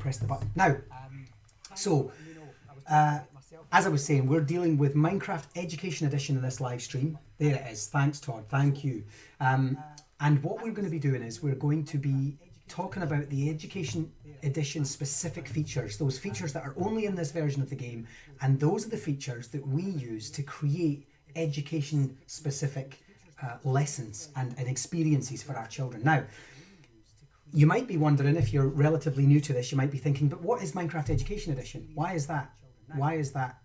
press the button. Now, so as I was saying, we're dealing with Minecraft Education Edition in this live stream. There it is. Thanks, Todd. Thank you. And what we're going to be doing is we're going to be talking about the Education Edition specific features, those features that are only in this version of the game, and those are the features that we use to create education specific lessons and experiences for our children. Now, you might be wondering, if you're relatively new to this, you might be thinking, but what is Minecraft Education Edition? Why is that? Why is that?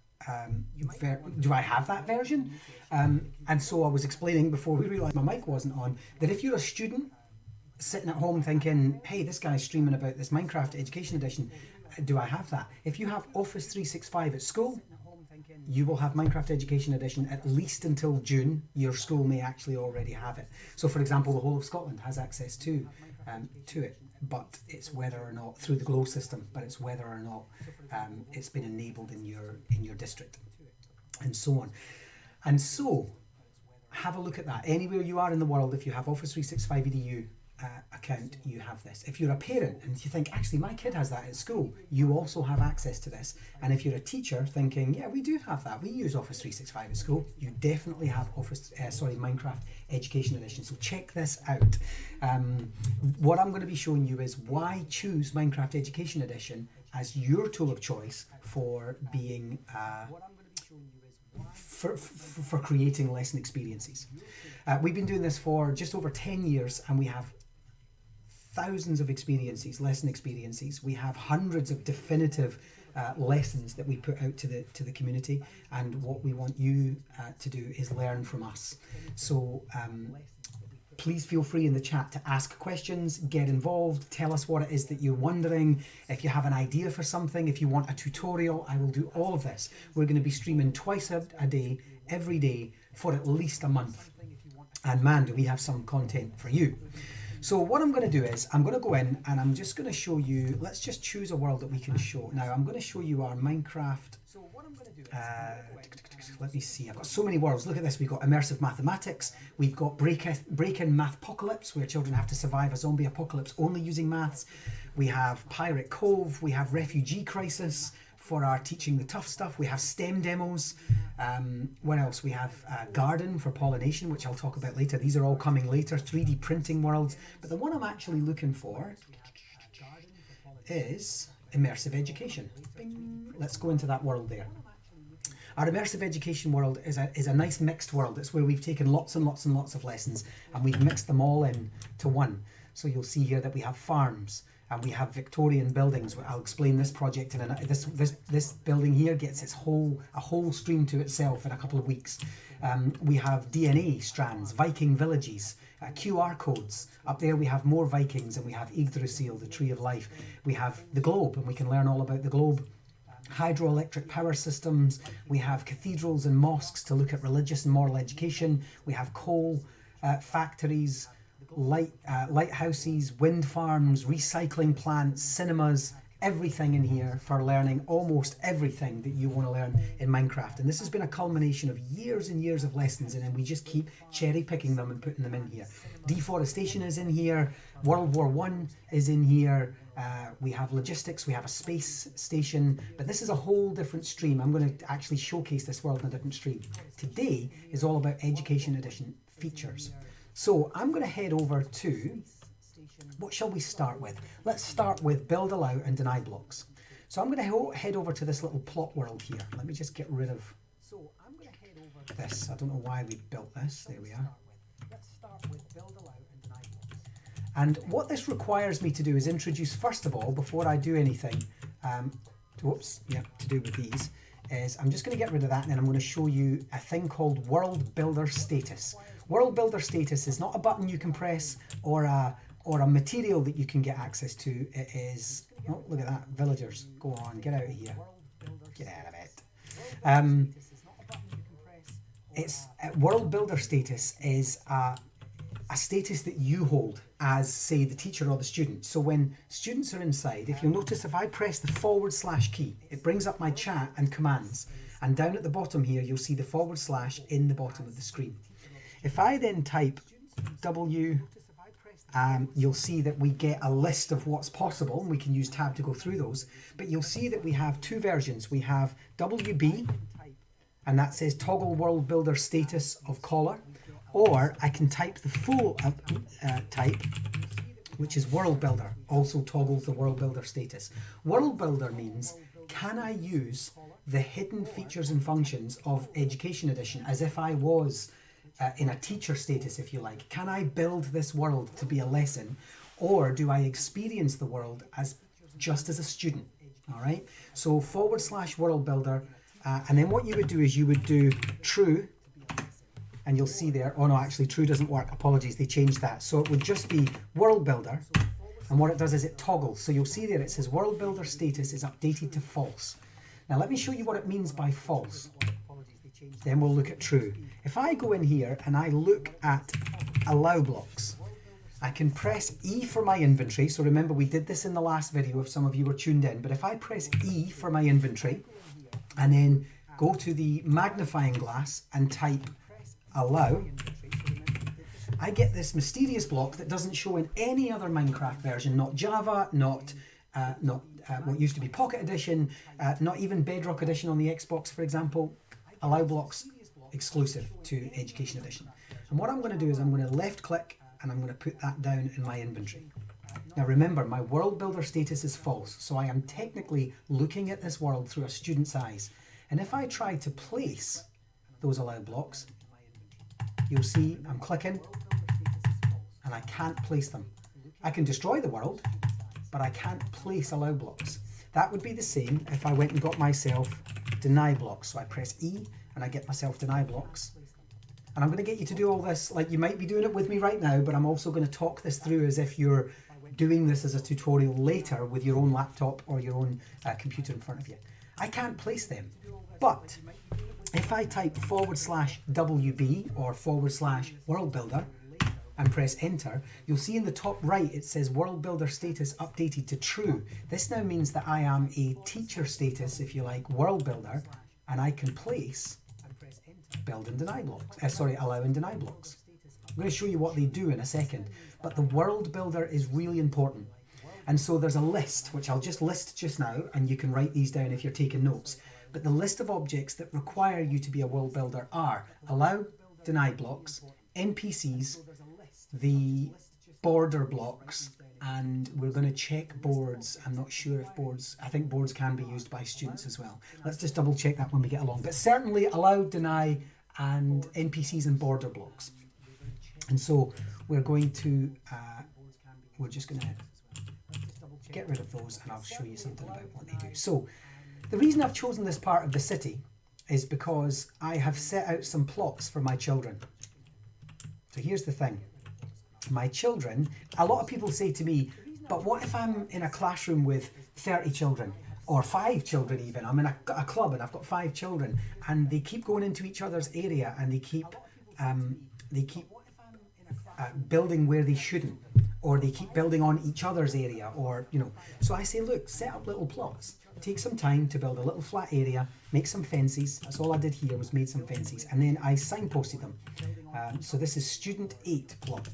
Do I have that version? And so I was explaining before we realised my mic wasn't on, that if you're a student sitting at home thinking, hey, this guy's streaming about this Minecraft Education Edition, do I have that? If you have Office 365 at school, you will have Minecraft Education Edition at least until June. Your school may actually already have it. So for example, the whole of Scotland has access to it, but it's whether or not, through the GLOW system, but it's whether or not it's been enabled in your district, and so on. And so have a look at that. Anywhere you are in the world, if you have Office 365 EDU account, you have this. If you're a parent and you think, actually my kid has that at school, you also have access to this. And if you're a teacher thinking, yeah, we do have that, we use Office 365 at school, you definitely have Minecraft Education Edition. So check this out. What I'm going to be showing you is why choose Minecraft Education Edition as your tool of choice for being for creating lesson experiences. We've been doing this for just over 10 years, and we have thousands of experiences, lesson experiences. We have hundreds of definitive lessons that we put out to the community, and what we want you to do is learn from us. So please feel free in the chat to ask questions, get involved, tell us what it is that you're wondering. If you have an idea for something, if you want a tutorial, I will do all of this. We're going to be streaming twice a day, every day, for at least a month. And man, do we have some content for you. So what I'm going to do is I'm going to go in and I'm just going to show you, let's just choose a world that we can show. Now I'm going to show you our Minecraft, let me see, I've got so many worlds. Look at this, we've got immersive mathematics, we've got break-in mathpocalypse, where children have to survive a zombie apocalypse only using maths. We have Pirate Cove, we have Refugee Crisis for our teaching the tough stuff. We have STEM demos. What else? We have Garden for pollination, which I'll talk about later. These are all coming later. 3D printing worlds. But the one I'm actually looking for is immersive education. Bing. Let's go into that world there. Our immersive education world is a nice mixed world. It's where we've taken lots and lots and lots of lessons and we've mixed them all into one. So you'll see here that we have farms, and we have Victorian buildings. I'll explain this project in this building here gets a whole stream to itself in a couple of weeks. We have DNA strands, Viking villages, QR codes. Up there we have more Vikings, and we have Yggdrasil, the tree of life. We have the globe, and we can learn all about the globe. Hydroelectric power systems. We have cathedrals and mosques to look at religious and moral education. We have coal factories, lighthouses, wind farms, recycling plants, cinemas, everything in here for learning almost everything that you want to learn in Minecraft. And this has been a culmination of years and years of lessons, and then we just keep cherry picking them and putting them in here. Deforestation is in here, World War I is in here, we have logistics, we have a space station, but this is a whole different stream. I'm going to actually showcase this world in a different stream. Today is all about Education Edition features. So I'm going to head over to, what shall we start with? Let's start with build, allow and deny blocks. So I'm going to head over to this little plot world here. Let me just get rid of this. I don't know why we built this. There we are. Let's start with build, allow and deny blocks. And what this requires me to do is introduce, first of all, before I do anything, to do with these, is I'm just going to get rid of that, and then I'm going to show you a thing called World Builder Status. World Builder Status is not a button you can press or a material that you can get access to. It is, oh, look at that, villagers, go on, get out of here, get out of it. It's World Builder Status is a status that you hold as, say, the teacher or the student. So when students are inside, if you'll notice, if I press the / key, it brings up my chat and commands, and down at the bottom here you'll see the / in the bottom of the screen. If I then type W you'll see that we get a list of what's possible, and we can use tab to go through those. But you'll see that we have two versions. We have WB, and that says toggle world builder status of caller, or I can type the full type, which is world builder, also toggles the world builder status. World builder means, can I use the hidden features and functions of Education Edition as if I was in a teacher status, if you like? Can I build this world to be a lesson, or do I experience the world as just as a student? All right, so / world builder, and then what you would do is you would do true, and you'll see there, oh no, actually true doesn't work, apologies, they changed that. So it would just be world builder, and what it does is it toggles. So you'll see there it says world builder status is updated to false. Now let me show you what it means by false. Then we'll look at true. If I go in here and I look at allow blocks, I can press E for my inventory. So remember, we did this in the last video if some of you were tuned in, but if I press E for my inventory and then go to the magnifying glass and type allow, I get this mysterious block that doesn't show in any other Minecraft version, not Java, not what used to be Pocket Edition, not even Bedrock Edition on the Xbox, for example. Allow blocks exclusive to Education Edition. And what I'm going to do is I'm going to left click and I'm going to put that down in my inventory. Now remember, my world builder status is false, so I am technically looking at this world through a student's eyes. And if I try to place those allow blocks, you'll see I'm clicking and I can't place them. I can destroy the world, but I can't place allow blocks. That would be the same if I went and got myself deny blocks. So I press E and I get myself deny blocks. And I'm going to get you to do all this like you might be doing it with me right now, but I'm also going to talk this through as if you're doing this as a tutorial later with your own laptop or your own computer in front of you. I can't place them, but if I type /WB or / world builder and press enter, you'll see in the top right it says world builder status updated to true. This now means that I am a teacher status, if you like, world builder, and I can place build and deny blocks. Allow and deny blocks. I'm going to show you what they do in a second, but the world builder is really important. And so there's a list, which I'll just list just now, and you can write these down if you're taking notes. But the list of objects that require you to be a world builder are allow, deny blocks, NPCs, the border blocks, and we're going to check boards. I'm not sure if boards, I think boards can be used by students as well. Let's just double check that when we get along. But certainly allow, deny, and NPCs and border blocks. And so we're going to, we're just going to get rid of those, and I'll show you something about what they do. So the reason I've chosen this part of the city is because I have set out some plots for my children. So here's the thing. My children, a lot of people say to me, but what if I'm in a classroom with 30 children or 5 children even? I'm in a club and I've got 5 children and they keep going into each other's area and they keep building where they shouldn't, or they keep building on each other's area, or, you know. So I say, look, set up little plots. Take some time to build a little flat area, make some fences. That's all I did here, was made some fences, and then I signposted them. So this is student 8 plot,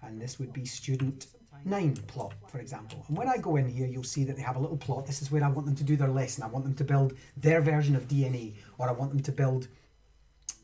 and this would be student 9 plot, for example. And when I go in here, you'll see that they have a little plot. This is where I want them to do their lesson. I want them to build their version of DNA, or I want them to build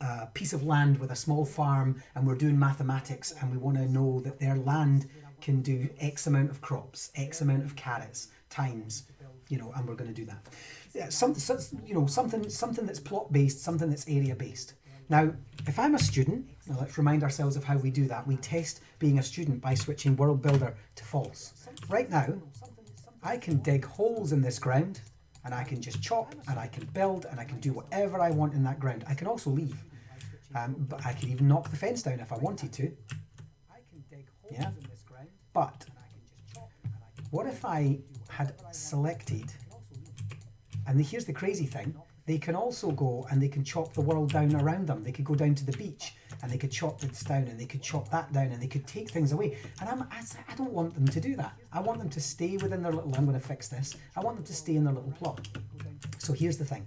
a piece of land with a small farm, and we're doing mathematics, and we want to know that their land can do X amount of crops, X amount of carrots, times, you know, and we're going to do that. Yeah, something that's plot based, something that's area based. Now, if I'm a student, now let's remind ourselves of how we do that. We test being a student by switching World Builder to false. Right now, I can dig holes in this ground, and I can just chop, and I can build, and I can do whatever I want in that ground. I can also leave, but I could even knock the fence down if I wanted to. Yeah, but what if I had selected, and here's the crazy thing, they can also go and they can chop the world down around them. They could go down to the beach and they could chop this down, and they could chop that down, and they could take things away. And I don't want them to do that. I want them to stay within their little, I'm going to fix this. I want them to stay in their little plot. So here's the thing.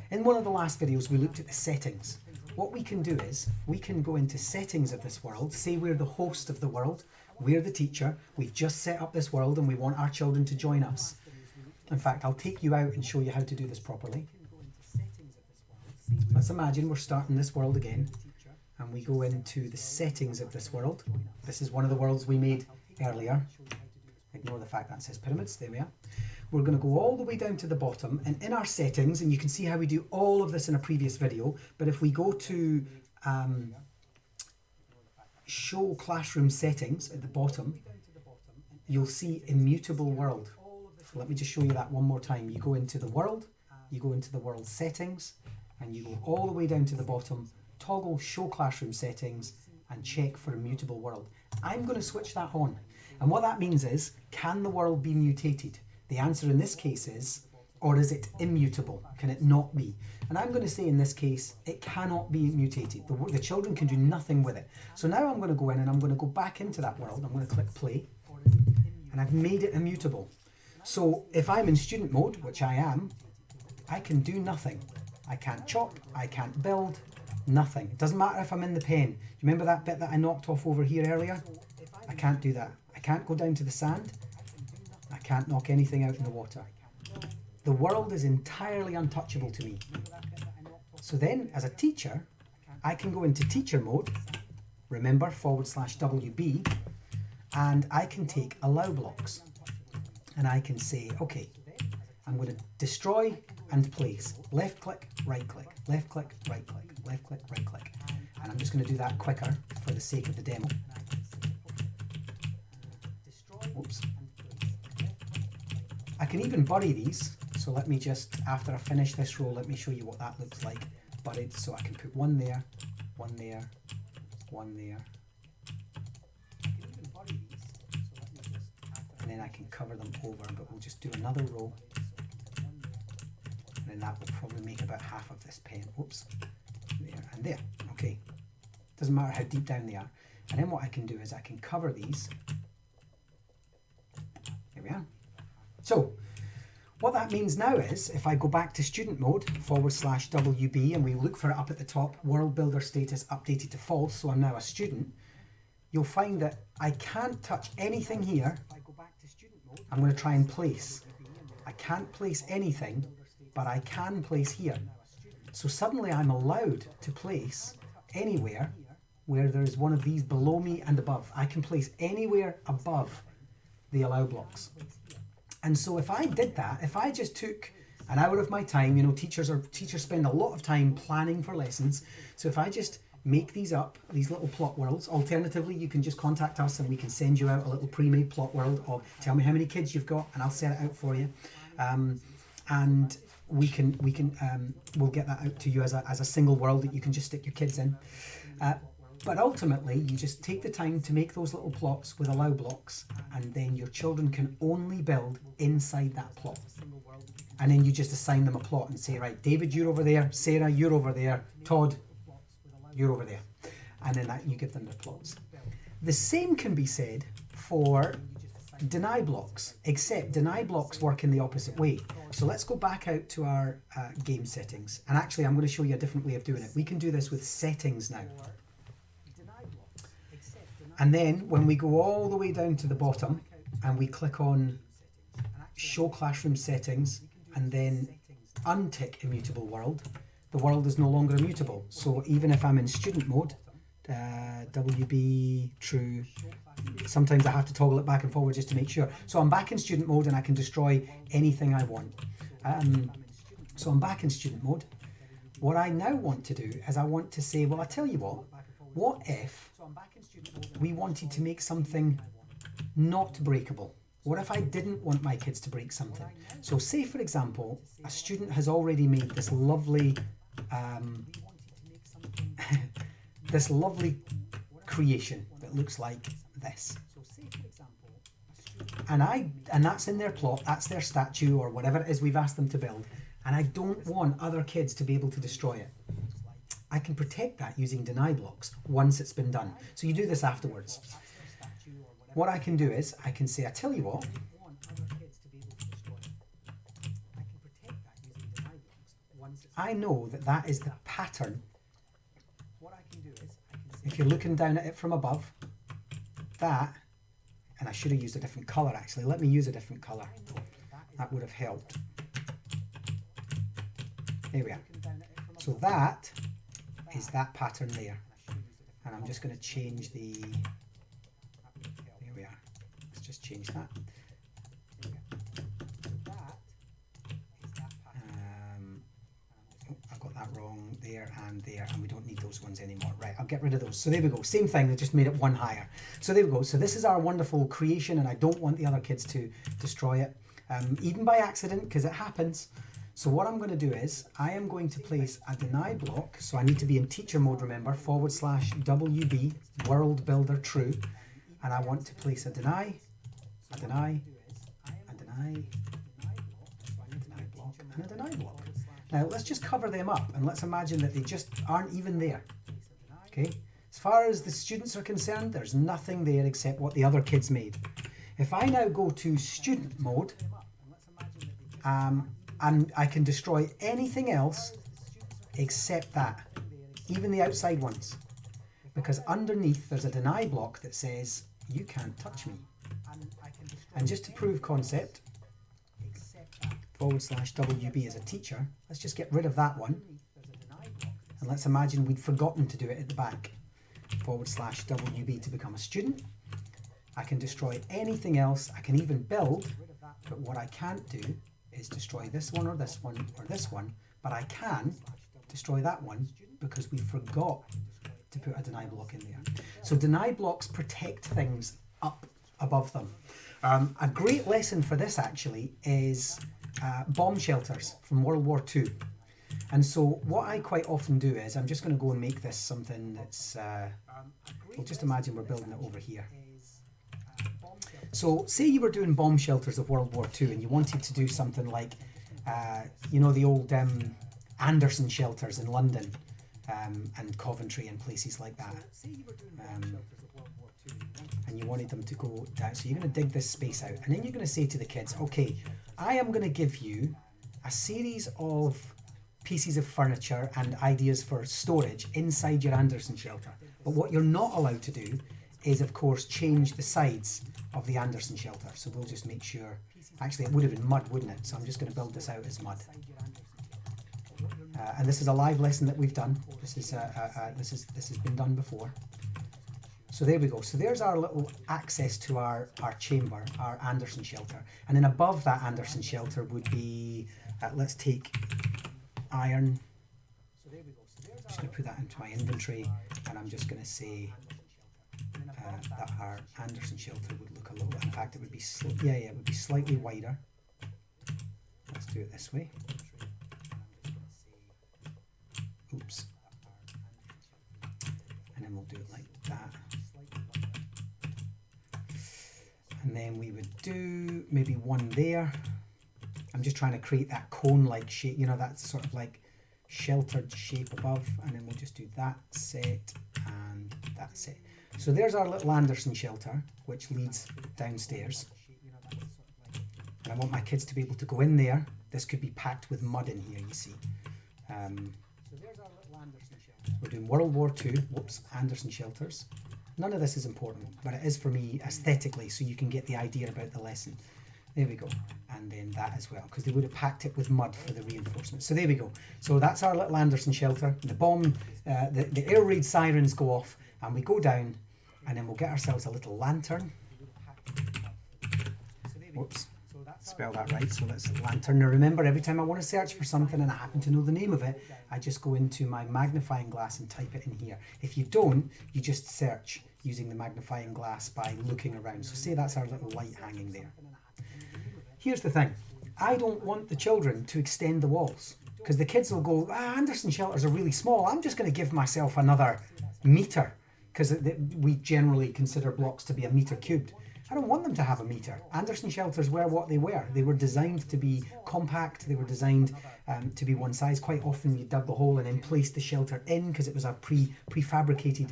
In one of the last videos, we looked at the settings. What we can do is we can go into settings of this world, say we're the host of the world. We're the teacher. We've just set up this world and we want our children to join us. In fact, I'll take you out and show you how to do this properly. Let's imagine we're starting this world again and we go into the settings of this world. This is one of the worlds we made earlier. Ignore the fact that says pyramids. There we are. We're going to go all the way down to the bottom, and in our settings, and you can see how we do all of this in a previous video, but if we go to show classroom settings at the bottom, you'll see immutable world. So let me just show you that one more time. You go into the world, you go into the world settings, and you go all the way down to the bottom, toggle show classroom settings, and check for immutable world. I'm going to switch that on. And what that means is, can the world be mutated? The answer in this case is, or is it immutable? Can it not be? And I'm going to say in this case, it cannot be mutated. The children can do nothing with it. So now I'm going to go in and I'm going to go back into that world. I'm going to click play. And I've made it immutable. So if I'm in student mode, which I am, I can do nothing. I can't chop, I can't build, nothing. It doesn't matter if I'm in the pen. Do you remember that bit that I knocked off over here earlier? I can't do that. I can't go down to the sand. I can't knock anything out in the water. The world is entirely untouchable to me. So then, as a teacher, I can go into teacher mode, remember, /WB, and I can take allow blocks. And I can say, okay, I'm going to destroy and place. Left click, right click, left click, right click, left click, right click. And I'm just going to do that quicker for the sake of the demo. Oops. I can even bury these. So let me just, after I finish this row, let me show you what that looks like buried. So I can put one there, one there, one there. And then I can cover them over, but we'll just do another row. And then that will probably make about half of this pen. Oops. There and there. Okay. Doesn't matter how deep down they are. And then what I can do is I can cover these. There we are. So, what that means now is, if I go back to student mode, /WB, and we look for it up at the top, world builder status updated to false, so I'm now a student, you'll find that I can't touch anything here. I'm going to try and place. I can't place anything, but I can place here. So suddenly I'm allowed to place anywhere where there is one of these below me and above. I can place anywhere above the allow blocks. And so if I did that, if I just took an hour of my time, you know, teachers spend a lot of time planning for lessons. So if I just make these up, these little plot worlds, alternatively, you can just contact us and we can send you out a little pre-made plot world of tell me how many kids you've got and I'll set it out for you. And we'll get that out to you as a single world that you can just stick your kids in. But ultimately, you just take the time to make those little plots with allow blocks, and then your children can only build inside that plot. And then you just assign them a plot and say, right, David, you're over there, Sarah, you're over there, Todd, you're over there. And then you give them their plots. The same can be said for deny blocks, except deny blocks work in the opposite way. So let's go back out to our game settings. And actually, I'm going to show you a different way of doing it. We can do this with settings now. And then when we go all the way down to the bottom and we click on show classroom settings and then untick immutable world, the world is no longer immutable. So even if I'm in student mode, WB true, sometimes I have to toggle it back and forward just to make sure. So I'm back in student mode and I can destroy anything I want. So I'm back in student mode. What I now want to do is I want to say, well, I tell you what if we wanted to make something not breakable? What if I didn't want my kids to break something? So say, for example, a student has already made this lovely creation that looks like this. And that's in their plot, that's their statue or whatever it is we've asked them to build. And I don't want other kids to be able to destroy it. I can protect that using deny blocks once it's been done. So you do this afterwards. What I can do is I can say, I tell you what, I know that that is the pattern. If you're looking down at it from above, that and I should have used a different color actually. Let me use a different color. That would have helped. There we are. So that is that pattern there. And I'm just going to change the, there we are. Let's just change that. I've got that wrong there, and we don't need those ones anymore. Right, I'll get rid of those. So there we go. Same thing, they just made it one higher. So there we go. So this is our wonderful creation, and I don't want the other kids to destroy it, even by accident, because it happens. So what I'm going to do is, I am going to place a deny block. So I need to be in teacher mode, remember, /WB, world builder true. And I want to place a deny block, and a deny block. Now let's just cover them up, and let's imagine that they just aren't even there. Okay, as far as the students are concerned, there's nothing there except what the other kids made. If I now go to student mode, and I can destroy anything else except that, even the outside ones, because underneath there's a deny block that says you can't touch me. And just to prove concept, /WB as a teacher, let's just get rid of that one, and let's imagine we'd forgotten to do it at the back. /WB to become a student. I can destroy anything else, I can even build, but what I can't do is destroy this one or this one or this one, but I can destroy that one because we forgot to put a deny block in there. So deny blocks protect things up above them. A great lesson for this actually is bomb shelters from World War II. And so what I quite often do is, I'm just going to go and make this something that's, we'll just imagine we're building it over here. So say you were doing bomb shelters of World War II and you wanted to do something like, you know, the old Anderson shelters in London and Coventry and places like that. And you wanted them to go down. So you're going to dig this space out, and then you're going to say to the kids, okay, I am going to give you a series of pieces of furniture and ideas for storage inside your Anderson shelter. But what you're not allowed to do is, of course, change the sides of the Anderson shelter. So we'll just make sure, actually it would have been mud, wouldn't it? So I'm just going to build this out as mud. And this is a live lesson that we've done. This has been done before. So there we go. So there's our little access to our chamber, our Anderson shelter. And then above that Anderson shelter would be, let's take iron. I'm just going to put that into my inventory, and I'm just going to say that our Anderson shelter would look a little, in fact it would be, it would be slightly wider. Let's do it this way. Oops. And then we'll do it like that. And then we would do maybe one there. I'm just trying to create that cone-like shape, you know, that sort of like sheltered shape above. And then we'll just do that set and that set. So there's our little Anderson shelter, which leads downstairs. And I want my kids to be able to go in there. This could be packed with mud in here, you see. We're doing World War II, Anderson shelters. None of this is important, but it is for me aesthetically, so you can get the idea about the lesson. There we go. And then that as well, because they would have packed it with mud for the reinforcement. So there we go. So that's our little Anderson shelter. The bomb, the air raid sirens go off, and we go down, and then we'll get ourselves a little lantern. Whoops, spell that right. So that's lantern. Now remember, every time I want to search for something and I happen to know the name of it, I just go into my magnifying glass and type it in here. If you don't, you just search using the magnifying glass by looking around. So say that's our little light hanging there. Here's the thing. I don't want the children to extend the walls, because the kids will go, Anderson shelters are really small. I'm just going to give myself another meter, because we generally consider blocks to be a meter cubed. I don't want them to have a meter. Anderson shelters were what they were. They were designed to be compact. They were designed to be one size. Quite often you dug the hole and then placed the shelter in, because it was a prefabricated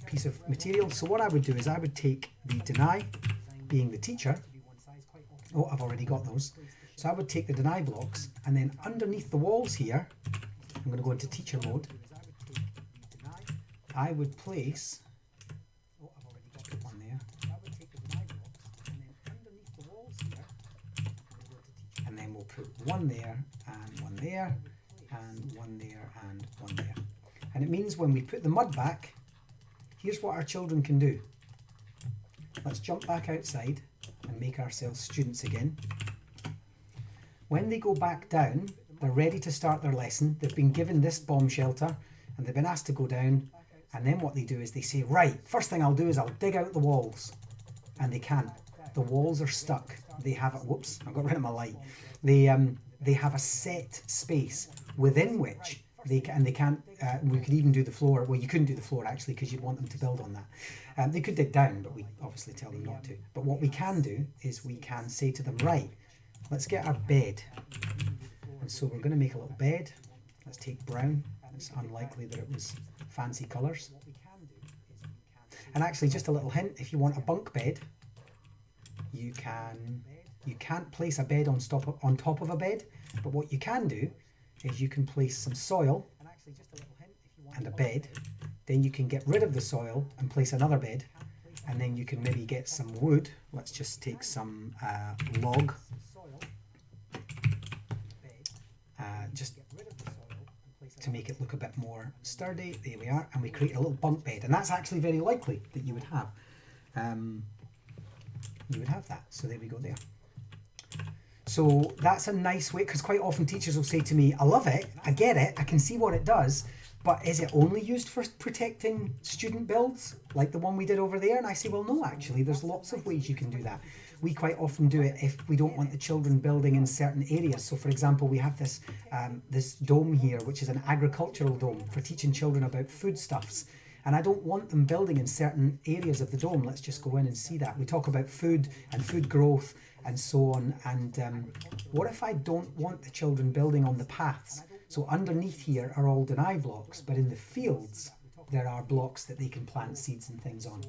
piece of material. So what I would do is I would take the deny, being the teacher. Oh, I've already got those. So I would take the deny blocks, and then underneath the walls here, I'm going to go into teacher mode. I would place, just put one there. put one there and one there and one there and one there. And it means when we put the mud back, here's what our children can do. Let's jump back outside and make ourselves students again. When they go back down, they're ready to start their lesson. They've been given this bomb shelter and they've been asked to go down. And then what they do is they say, right, first thing I'll do is I'll dig out the walls. And they can't. The walls are stuck. They have it. Whoops, I got rid of my light. They have a set space within which they can't. We could even do the floor. Well, you couldn't do the floor actually because you'd want them to build on that. They could dig down, but we obviously tell them not to. But what we can do is we can say to them, right, let's get our bed. And so we're going to make a little bed. Let's take brown. It's unlikely that it was fancy colours. And actually, just a little hint: if you want a bunk bed, you can't place a bed on top of a bed, but what you can do is you can place some soil and a bed. Then you can get rid of the soil and place another bed, and then you can maybe get some wood. Let's just take some log. Just to make it look a bit more sturdy. There we are, and we create a little bunk bed, and that's actually very likely that you would have. You would have that. So there we go there. So that's a nice way, because quite often teachers will say to me, I love it, I get it, I can see what it does, but is it only used for protecting student builds like the one we did over there? And I say, well, no, actually, there's lots of ways you can do that. We quite often do it if we don't want the children building in certain areas. So for example, we have this, this dome here, which is an agricultural dome for teaching children about foodstuffs. And I don't want them building in certain areas of the dome. Let's just go in and see that. We talk about food and food growth and so on. And what if I don't want the children building on the paths? So underneath here are all deny blocks, but in the fields, there are blocks that they can plant seeds and things on.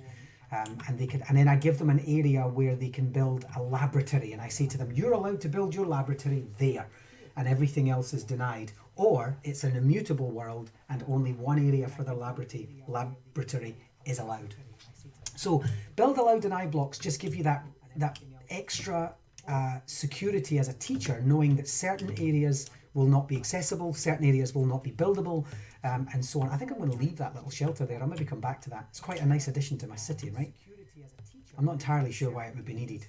And then I give them an area where they can build a laboratory. And I say to them, you're allowed to build your laboratory there. And everything else is denied. Or it's an immutable world and only one area for the laboratory is allowed. So build allow deny blocks just give you that extra security as a teacher, knowing that certain areas will not be accessible, certain areas will not be buildable, and so on. I think I'm going to leave that little shelter there. I'll maybe come back to that. It's quite a nice addition to my city, right? I'm not entirely sure why it would be needed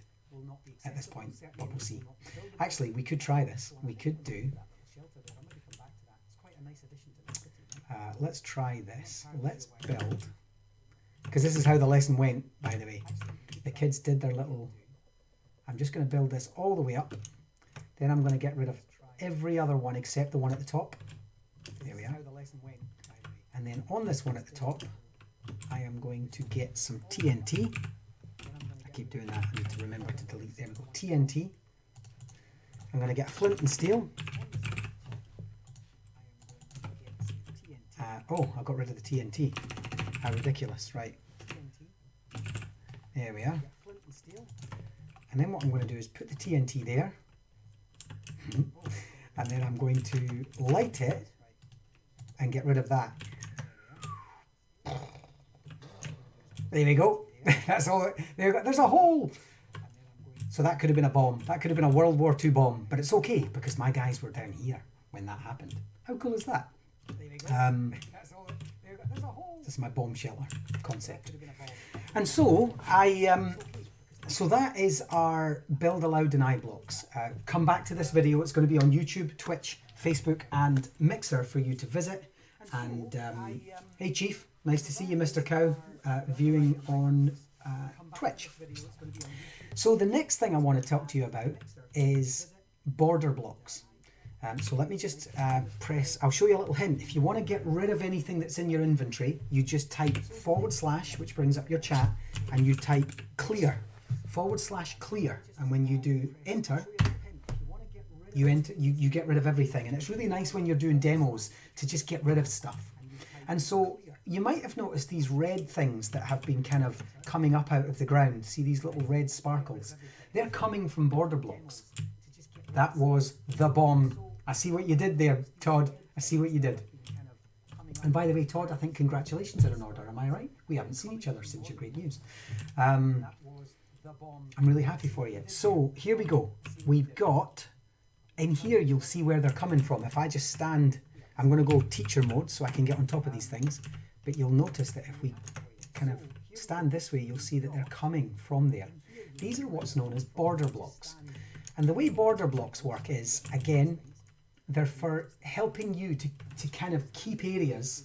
at this point, but we'll see. Actually, we could try this. We could do... let's try this. Let's build, because this is how the lesson went, by the way. The kids did their little... I'm just going to build this all the way up. Then I'm going to get rid of every other one except the one at the top. There we are. And then on this one at the top, I am going to get some TNT. I keep doing that. I need to remember to delete. There we go. TNT. I'm going to get a flint and steel. Oh, I got rid of the TNT. How ridiculous, right? There we are. And then what I'm going to do is put the TNT there. And then I'm going to light it and get rid of that. There we go. That's all. There we go. There's a hole. So that could have been a bomb. That could have been a World War II bomb. But it's okay because my guys were down here when that happened. How cool is that? This is my bomb shelter concept. And so so that is our build allow deny blocks. Come back to this video. It's going to be on YouTube, Twitch, Facebook and Mixer for you to visit. And hey Chief, nice to see you, Mr. Cow, viewing on Twitch. So the next thing I want to talk to you about is border blocks. So let me just press, I'll show you a little hint. If you want to get rid of anything that's in your inventory, you just type /, which brings up your chat, and you type clear, /clear. And when you do enter, you get rid of everything. And it's really nice when you're doing demos to just get rid of stuff. And so you might have noticed these red things that have been kind of coming up out of the ground. See these little red sparkles? They're coming from border blocks. That was the bomb. I see what you did there, Todd. I see what you did. And by the way, Todd, I think congratulations are in order. Am I right? We haven't seen each other since your great news. I'm really happy for you. So here we go. We've got in here you'll see where they're coming from. If I just stand, I'm going to go teacher mode so I can get on top of these things, but you'll notice that if we kind of stand this way, you'll see that they're coming from there. These are what's known as border blocks. And the way border blocks work is, again, they're for helping you to kind of keep areas,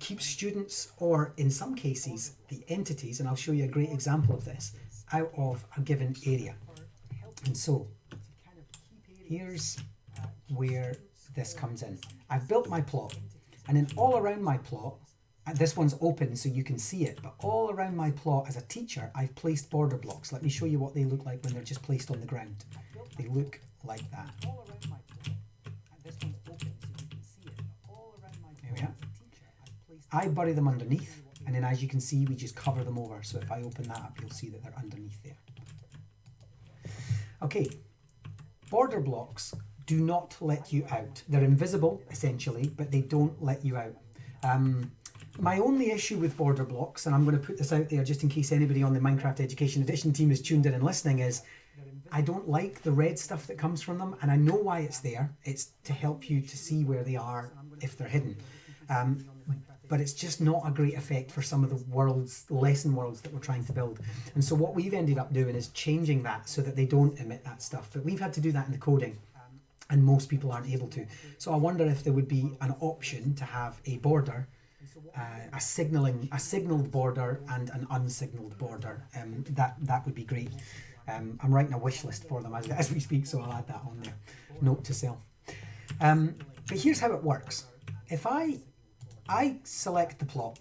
keep students, or in some cases, the entities, and I'll show you a great example of this, out of a given area. And so, here's where this comes in. I've built my plot, and then all around my plot, and this one's open so you can see it, but all around my plot as a teacher, I've placed border blocks. Let me show you what they look like when they're just placed on the ground. They look like that. There we are. I bury them underneath, and then as you can see, we just cover them over. So if I open that up, you'll see that they're underneath there. Okay, border blocks do not let you out. They're invisible, essentially, but they don't let you out. My only issue with border blocks, and I'm going to put this out there just in case anybody on the Minecraft Education Edition team is tuned in and listening, is I don't like the red stuff that comes from them, and I know why it's there. It's to help you to see where they are if they're hidden. But it's just not a great effect for some of the lesson worlds that we're trying to build. And so what we've ended up doing is changing that so that they don't emit that stuff. But we've had to do that in the coding, and most people aren't able to. So I wonder if there would be an option to have a border, a signaled border and an unsignaled border. That would be great. I'm writing a wish list for them as we speak, so I'll add that on there. Note to self. But here's how it works. If I select the plot,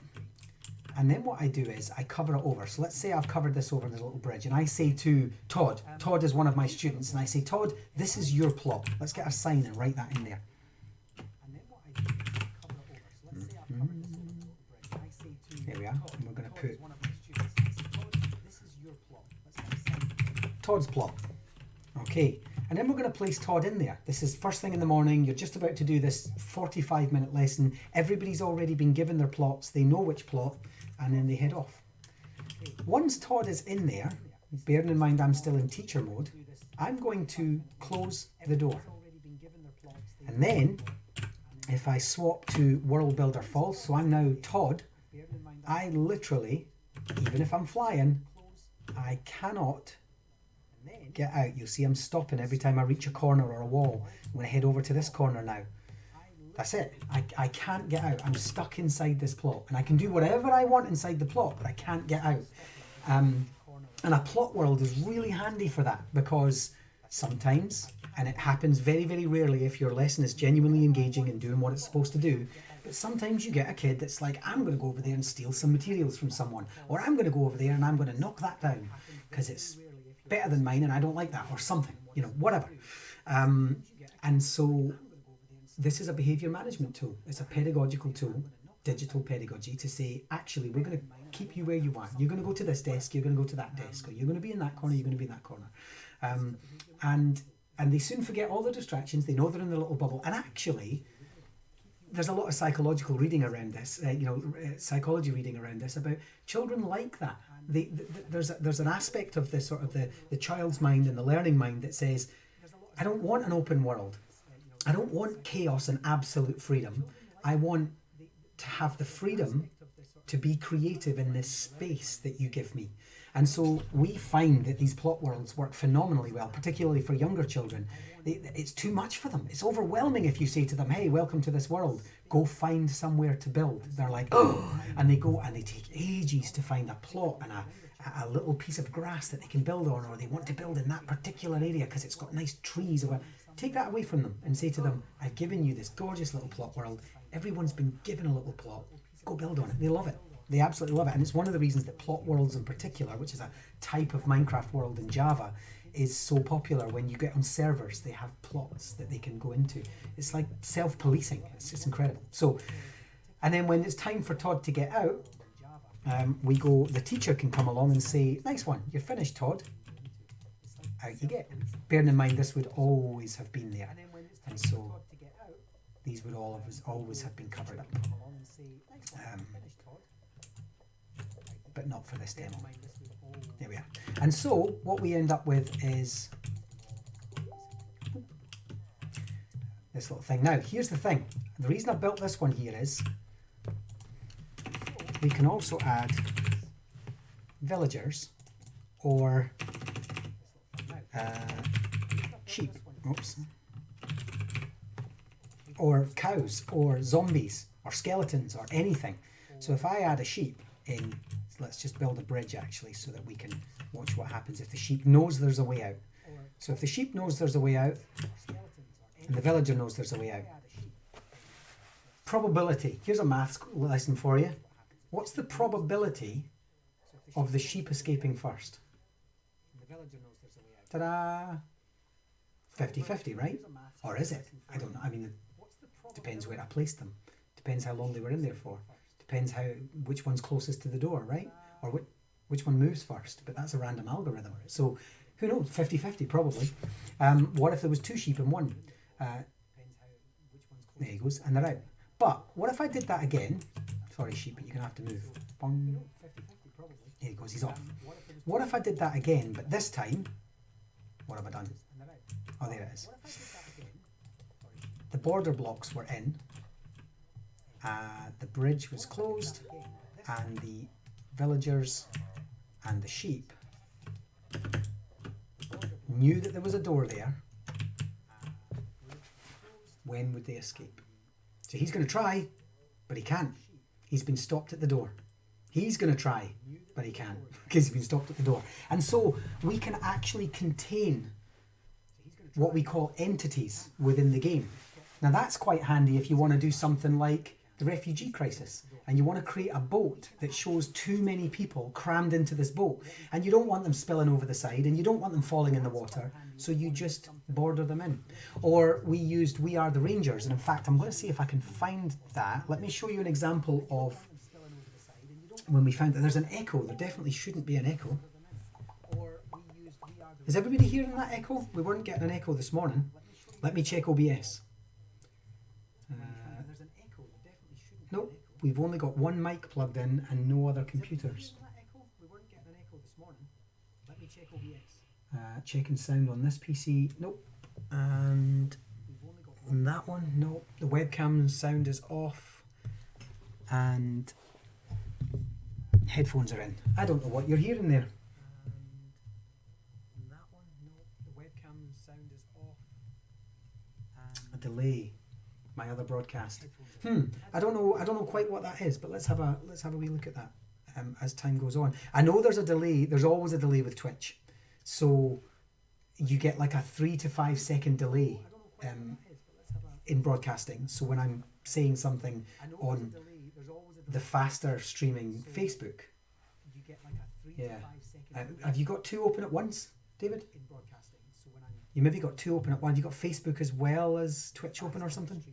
and then what I do is I cover it over. So let's say I've covered this over this little bridge, and I say to Todd, Todd is one of my students, and I say, Todd, this is your plot. Let's get a sign and write that in there. There we are, and we're going to put Todd's plot. Okay, and then we're going to place Todd in there. This is first thing in the morning. You're just about to do this 45-minute lesson. Everybody's already been given their plots. They know which plot, and then they head off. Once Todd is in there, bearing in mind I'm still in teacher mode, I'm going to close the door. And then, if I swap to World Builder False, so I'm now Todd, I literally, even if I'm flying, I cannot get out. You'll see I'm stopping every time I reach a corner or a wall. I'm going to head over to this corner now. That's it. I can't get out. I'm stuck inside this plot. And I can do whatever I want inside the plot, but I can't get out. And a plot world is really handy for that, because sometimes, and it happens very, very rarely if your lesson is genuinely engaging and doing what it's supposed to do, but sometimes you get a kid that's like, I'm going to go over there and steal some materials from someone, or I'm going to go over there and I'm going to knock that down because it's better than mine and I don't like that, or something, you know, whatever. And so this is a behavior management tool. It's a pedagogical tool, digital pedagogy, to say, actually, we're going to keep you where you are. You're going to go to this desk, you're going to go to that desk, or you're going to be in that corner, you're going to be in that corner. And they soon forget all the distractions. They know they're in their little bubble. And actually, there's a lot of psychological reading around this, psychology reading around this about children like that. There's an aspect of this sort of the child's mind and the learning mind that says, I don't want an open world. I don't want chaos and absolute freedom. I want to have the freedom to be creative in this space that you give me. And so we find that these plot worlds work phenomenally well, particularly for younger children. It's too much for them. It's overwhelming if you say to them, hey, welcome to this world. Go find somewhere to build. They're like, oh, and they go and they take ages to find a plot and a little piece of grass that they can build on, or they want to build in that particular area because it's got nice trees. Or take that away from them and say to them, I've given you this gorgeous little plot world. Everyone's been given a little plot. Go build on it. They love it. They absolutely love it. And it's one of the reasons that plot worlds in particular, which is a type of Minecraft world in Java, is so popular. When you get on servers, they have plots that they can go into. It's like self-policing. It's just incredible. So, and then when it's time for Todd to get out, the teacher can come along and say, nice one, you're finished, Todd. Out you get. Bearing in mind, this would always have been there. And so these would always have been covered up. But not for this demo. There we are. And so what we end up with is this little thing. Now, here's the thing. The reason I built this one here is we can also add villagers or sheep, oops, or cows or zombies or skeletons or anything. So if I add a sheep in, let's just build a bridge actually so that we can watch what happens if the sheep knows there's a way out. So if the sheep knows there's a way out and the villager knows there's a way out. Probability. Here's a maths lesson for you. What's the probability of the sheep escaping first? Ta-da! 50-50, right? Or is it? I don't know. I mean, it depends where I placed them. Depends how long they were in there for. Depends which one's closest to the door, right? Or which one moves first. But that's a random algorithm. So who knows? 50-50 probably. What if there was 2 sheep and 1? There he goes, and they're out. But what if I did that again? Sorry, sheep, but you're going to have to move. Bong. There he goes, he's off. What if I did that again, but this time, what have I done? Oh, there it is. The border blocks were in, the bridge was closed, and the villagers and the sheep knew that there was a door there. When would they escape? So he's going to try, but he can't. He's been stopped at the door. He's going to try, but he can't because he's been stopped at the door. And so we can actually contain what we call entities within the game. Now that's quite handy if you want to do something like the refugee crisis and you want to create a boat that shows too many people crammed into this boat and you don't want them spilling over the side and you don't want them falling in the water, so you just border them in. Or we used We Are the Rangers, and in fact I'm going to see if I can find that. Let me show you an example of when we found that there's an echo. There definitely shouldn't be an echo. Is everybody hearing that echo? We weren't getting an echo this morning. Let me check OBS. Nope, we've only got one mic plugged in and no other computers. Checking sound on this PC. Nope. And on that one, nope. The webcam sound is off. And headphones are in. I don't know what you're hearing there. A delay. My other broadcast. I don't know quite what that is, but let's have a wee look at that as time goes on. I know there's a delay. There's always a delay with Twitch, so you get like a 3 to 5 second delay in broadcasting. So when I'm saying something on the faster streaming Facebook, yeah. Have you got 2 open at once, David? You maybe got 2 open at once. Have you got Facebook as well as Twitch open or something?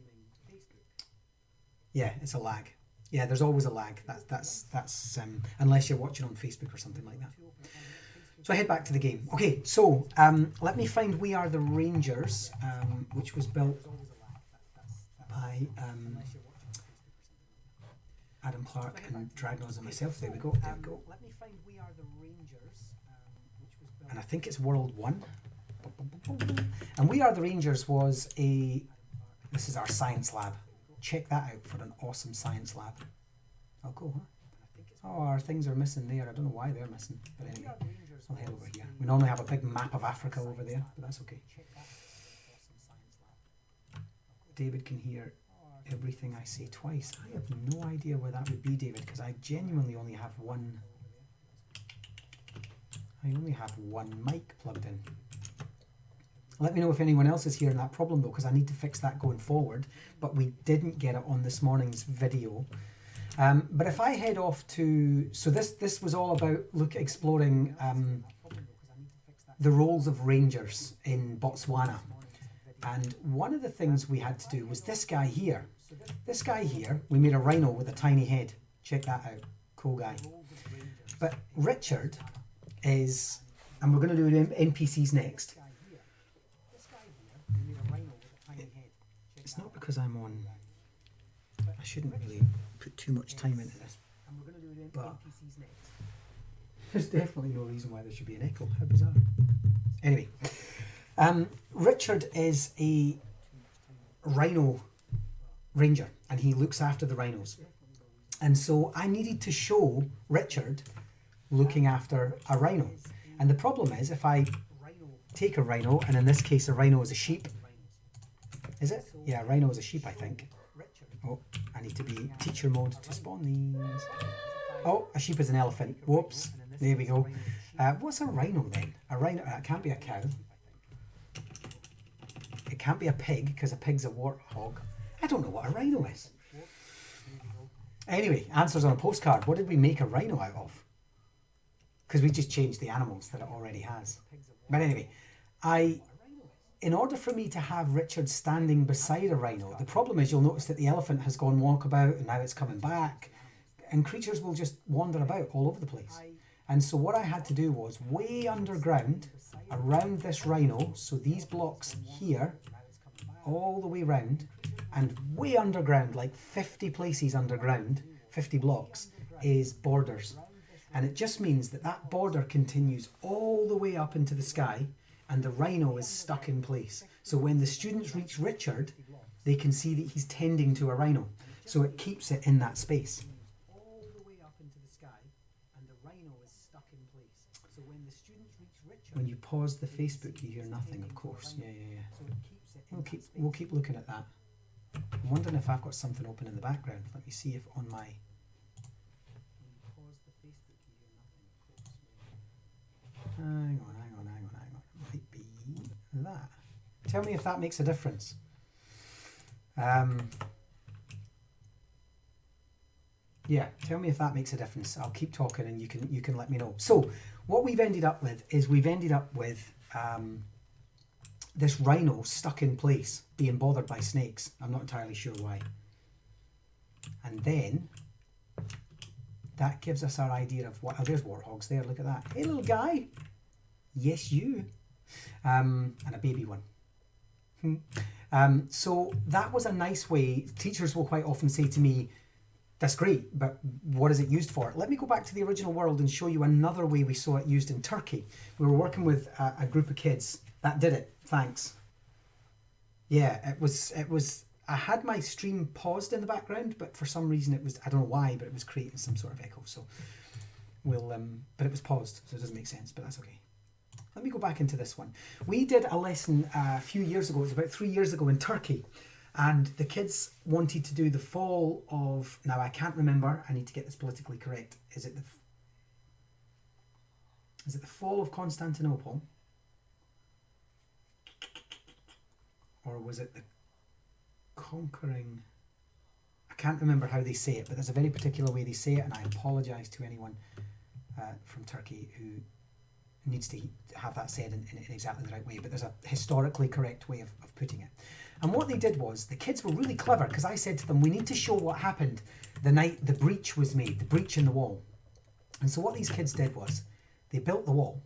Yeah, it's a lag. Yeah, there's always a lag. That's unless you're watching on Facebook or something like that. So I head back to the game. Okay, so let me find We Are the Rangers, which was built by Adam Clark and Dragnos and myself. There we go. There we go. And I think it's World 1. And We Are the Rangers was this is our science lab. Check that out for an awesome science lab. Oh, cool, huh? Oh, our things are missing there. I don't know why they're missing. But anyway, I'll head over here. We normally have a big map of Africa over there, but that's okay. David can hear everything I say twice. I have no idea where that would be, David, because I genuinely only have one. I only have one mic plugged in. Let me know if anyone else is hearing that problem though, because I need to fix that going forward. But we didn't get it on this morning's video. But if I head off to, so this was all about exploring the roles of rangers in Botswana. And one of the things we had to do was this guy here. This guy here, we made a rhino with a tiny head. Check that out. Cool guy. But Richard is, and we're going to do NPCs next. It's not because I'm on, I shouldn't really put too much time into this, but there's definitely no reason why there should be an echo. How bizarre. Anyway, Richard is rhino ranger, and he looks after the rhinos. And so I needed to show Richard looking after a rhino. And the problem is, if I take a rhino, and in this case a rhino is a sheep. Is it? Yeah, a rhino is a sheep, I think. Oh, I need to be teacher mode to spawn these. Oh, a sheep is an elephant. Whoops. There we go. What's a rhino then? A rhino, it can't be a cow. It can't be a pig, because a pig's a warthog. I don't know what a rhino is. Anyway, answers on a postcard. What did we make a rhino out of? Because we just changed the animals that it already has. But anyway, in order for me to have Richard standing beside a rhino, the problem is you'll notice that the elephant has gone walkabout and now it's coming back. And creatures will just wander about all over the place. And so what I had to do was way underground, around this rhino, so these blocks here, all the way round, and way underground, like 50 places underground, 50 blocks, is borders. And it just means that that border continues all the way up into the sky, and the rhino is stuck in place. So when the students reach Richard, they can see that he's tending to a rhino. So it keeps it in that space. All the way up into the sky, and the rhino is stuck in place. So when the students reach Richard, when you pause the Facebook, you hear nothing, of course. Yeah. We'll keep looking at that. I'm wondering if I've got something open in the background. Let me see if on my... Hang on. It might be that. Tell me if that makes a difference. Yeah, tell me if that makes a difference. I'll keep talking and you can let me know. So what we've ended up with is this rhino stuck in place, being bothered by snakes. I'm not entirely sure why. And then that gives us our idea of what... Oh, there's warthogs there, look at that. Hey, little guy. Yes, you. And a baby one. So that was a nice way. Teachers will quite often say to me, that's great, but what is it used for? Let me go back to the original world and show you another way we saw it used in Turkey. We were working with a group of kids. That did it. Thanks. Yeah, it was. I had my stream paused in the background, but for some reason it was, I don't know why, but it was creating some sort of echo. So we'll, but it was paused, so it doesn't make sense, but that's okay. Let me go back into this one. We did a lesson a few years ago. It was about 3 years ago in Turkey, and the kids wanted to do the fall of. Now I can't remember. I need to get this politically correct. Is it the fall of Constantinople? Or was it the conquering? I can't remember how they say it, but there's a very particular way they say it, and I apologise to anyone from Turkey who needs to have that said in exactly the right way, but there's a historically correct way of putting it. And what they did was, the kids were really clever, because I said to them, we need to show what happened the night the breach was made, the breach in the wall. And so what these kids did was, they built the wall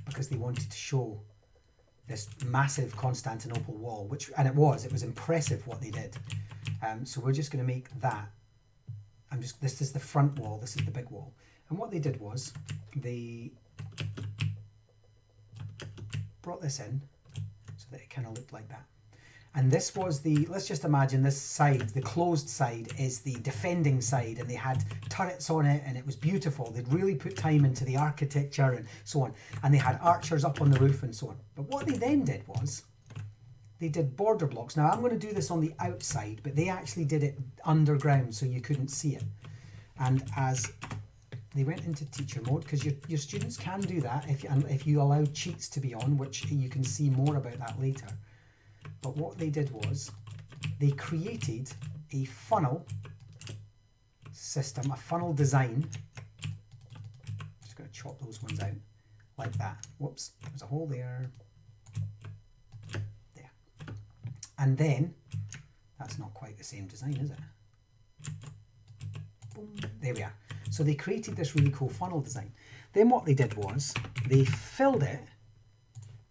because they wanted to show this massive Constantinople wall, and it was impressive what they did. So we're just going to make that. This is the front wall, this is the big wall. And what they did was, they brought this in so that it kind of looked like that. And this was let's just imagine this side, the closed side, is the defending side, and they had turrets on it, and it was beautiful. They'd really put time into the architecture and so on. And they had archers up on the roof and so on. But what they then did was, they did border blocks. Now I'm going to do this on the outside, but they actually did it underground so you couldn't see it. And as they went into teacher mode, because your students can do that if you allow cheats to be on, which you can see more about that later. But what they did was, they created a funnel system, a funnel design. Just going to chop those ones out like that. Whoops, there's a hole there. There. And then, that's not quite the same design, is it? Boom. There we are. So they created this really cool funnel design. Then what they did was, they filled it,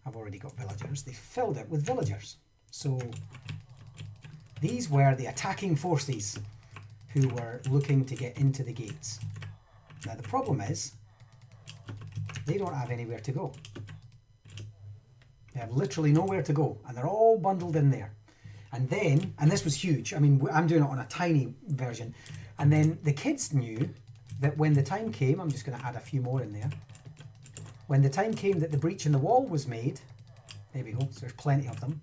I've already got villagers, they filled it with villagers. So these were the attacking forces who were looking to get into the gates. Now the problem is, they don't have anywhere to go. They have literally nowhere to go, and they're all bundled in there. And then, and this was huge, I mean, I'm doing it on a tiny version, and then the kids knew that when the time came, I'm just going to add a few more in there, when the time came that the breach in the wall was made, there we go, so there's plenty of them,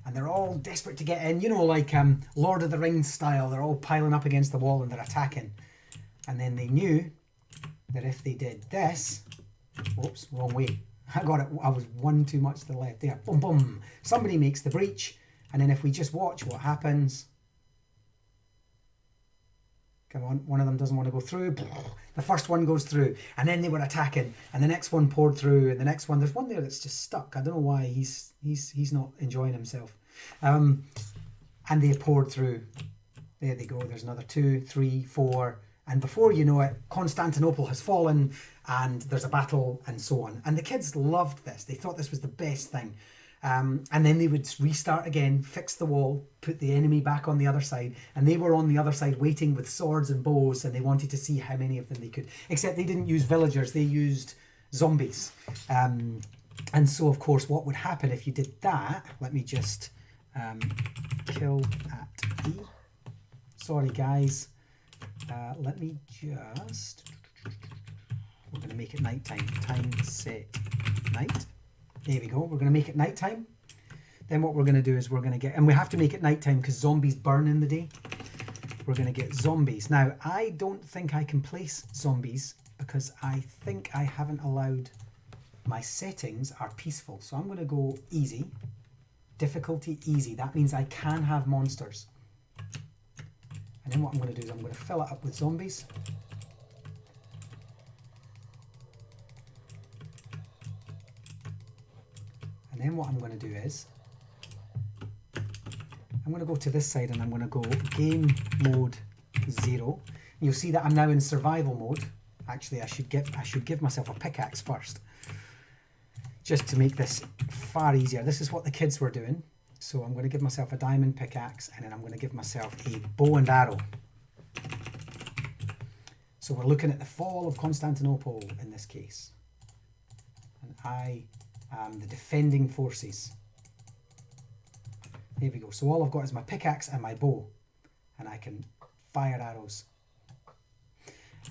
and they're all desperate to get in, you know, like Lord of the Rings style, they're all piling up against the wall and they're attacking. And then they knew that if they did this, whoops, wrong way, I got it, I was one too much to the left there, boom, boom, somebody makes the breach, and then if we just watch what happens, come on, one of them doesn't want to go through, the first one goes through, and then they were attacking, and the next one poured through, and the next one, there's one there that's just stuck, I don't know why, he's not enjoying himself, and they poured through, there they go, there's another 2, 3, 4, and before you know it, Constantinople has fallen, and there's a battle, and so on. And the kids loved this. They thought this was the best thing. And then they would restart again, fix the wall, put the enemy back on the other side, and they were on the other side waiting with swords and bows, and they wanted to see how many of them they could. Except they didn't use villagers, they used zombies. And so, of course, what would happen if you did that? Let me just kill at E. Sorry, guys. Let me just, we're going to make it nighttime. Time set night. There we go. We're going to make it nighttime. Then what we're going to do is we're going to get, and we have to make it nighttime because zombies burn in the day. We're going to get zombies. Now, I don't think I can place zombies because I think I haven't allowed, my settings are peaceful. So I'm going to go easy, difficulty easy. That means I can have monsters. And then what I'm going to do is I'm going to fill it up with zombies. And then what I'm going to do is I'm going to go to this side and I'm going to go game mode 0. You'll see that I'm now in survival mode. Actually, I should give myself a pickaxe first, just to make this far easier. This is what the kids were doing. So I'm going to give myself a diamond pickaxe, and then I'm going to give myself a bow and arrow. So we're looking at the fall of Constantinople in this case. And I am the defending forces. There we go. So all I've got is my pickaxe and my bow, and I can fire arrows.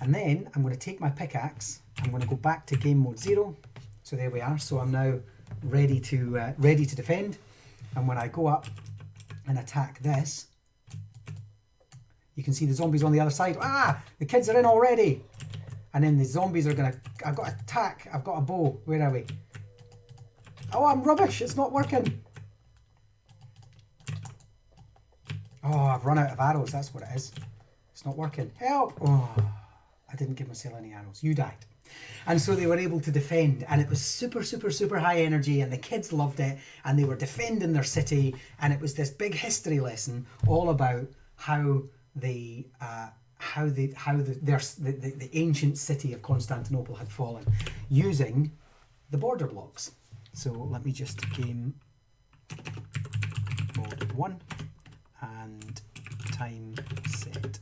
And then I'm going to take my pickaxe, I'm going to go back to game mode 0. So there we are. So I'm now ready to defend. And when I go up and attack this, you can see the zombies on the other side. Ah, the kids are in already. And then the zombies are going to, I've got to attack. I've got a bow. Where are we? Oh, I'm rubbish. It's not working. Oh, I've run out of arrows. That's what it is. It's not working. Help. Oh, I didn't give myself any arrows. You died. And so they were able to defend, and it was super, super, super high energy, and the kids loved it, and they were defending their city, and it was this big history lesson all about how the ancient city of Constantinople had fallen using the border blocks. So let me just game mode 1 and time set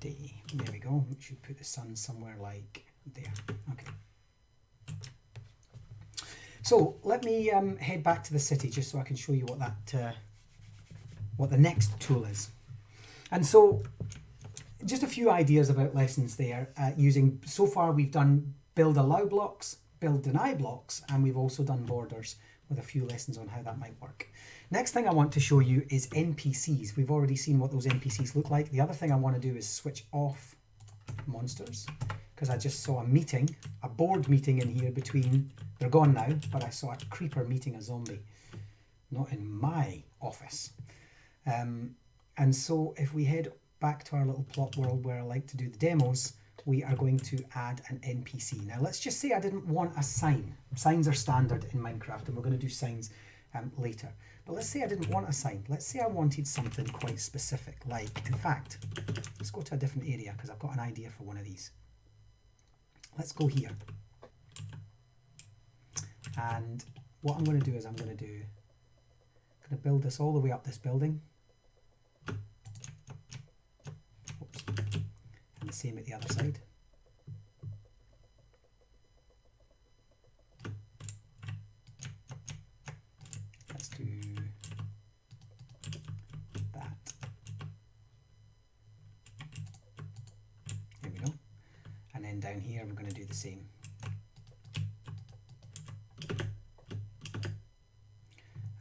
day. There we go. We should put the sun somewhere like there. Okay. So let me head back to the city just so I can show you what that what the next tool is. And so just a few ideas about lessons there using, so far we've done build allow blocks, build deny blocks, and we've also done borders with a few lessons on how that might work. Next thing I want to show you is NPCs. We've already seen what those NPCs look like. The other thing I want to do is switch off monsters, because I just saw a meeting, a board meeting in here between, they're gone now, but I saw a creeper meeting a zombie. Not in my office. And so if we head back to our little plot world where I like to do the demos, we are going to add an NPC. Now let's just say I didn't want a sign. Signs are standard in Minecraft, and we're going to do signs later. But let's say I didn't want a sign. Let's say I wanted something quite specific, like, in fact, let's go to a different area because I've got an idea for one of these. Let's go here. And what I'm going to do is I'm going to build this all the way up this building. Oops. And the same at the other side. then down here, we're going to do the same.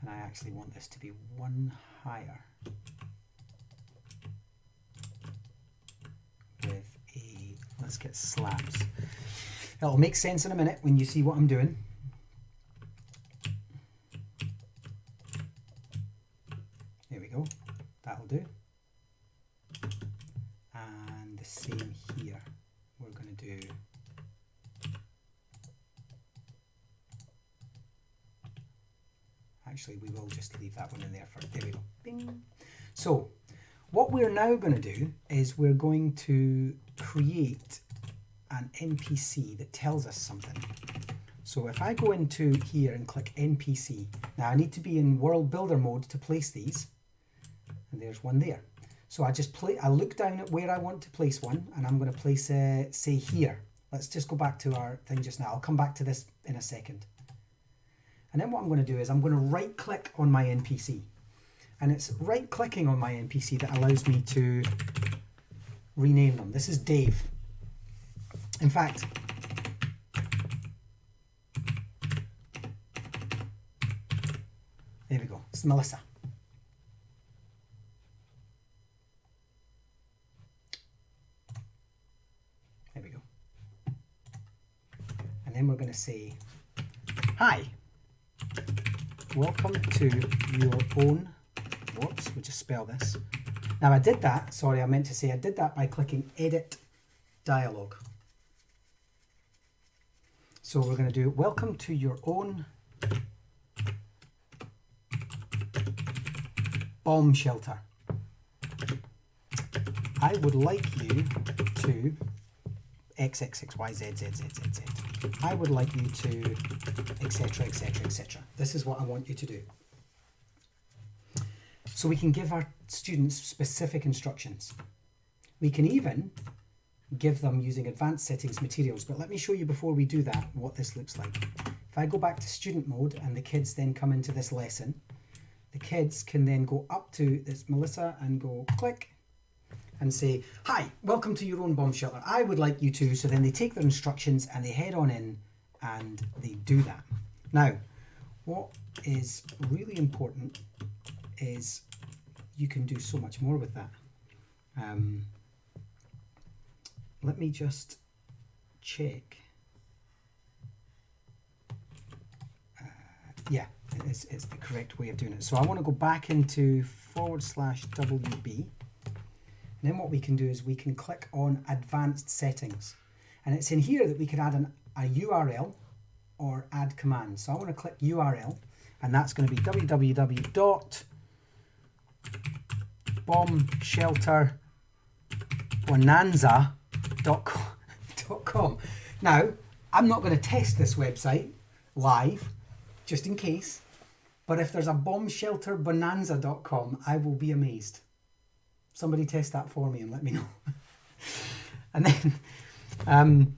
And I actually want this to be one higher with a, let's get slabs. It'll make sense in a minute when you see what I'm doing. There we go, that'll do. And the same here, we're going to do actually we will just leave that one in there for, there we go, bing. So what we're now going to do is we're going to create an NPC that tells us something. So if I go into here and click NPC, now I need to be in world builder mode to place these, and there's one there. So I look down at where I want to place one, and I'm going to place say here. Let's just go back to our thing just now. I'll come back to this in a second. And then what I'm going to do is I'm going to right click on my NPC, and it's right clicking on my NPC that allows me to rename them. This is Dave. In fact, there we go, it's Melissa. There we go. And then we're going to say, hi, welcome to your own, whoops, we'll just spell this. Now I did that, sorry, I meant to say I did that by clicking edit dialogue. So we're going to do welcome to your own bomb shelter. I would like you to XXXYZZZZZ. I would like you to etc, etc, etc. This is what I want you to do. So we can give our students specific instructions. We can even give them using advanced settings materials, but let me show you before we do that what this looks like. If I go back to student mode and the kids then come into this lesson, the kids can then go up to this Melissa and go click and say, hi, welcome to your own bomb shelter. I would like you to, so then they take their instructions and they head on in and they do that. Now, what is really important is you can do so much more with that. Let me just check. Yeah, it's the correct way of doing it. So I want to go back into /WB. And then what we can do is we can click on advanced settings. And it's in here that we can add a URL or add commands. So I want to click URL, and that's going to be www.bombshelterbonanza.com. Now, I'm not going to test this website live, just in case, but if there's a bombshelterbonanza.com, I will be amazed. Somebody test that for me and let me know. And then, and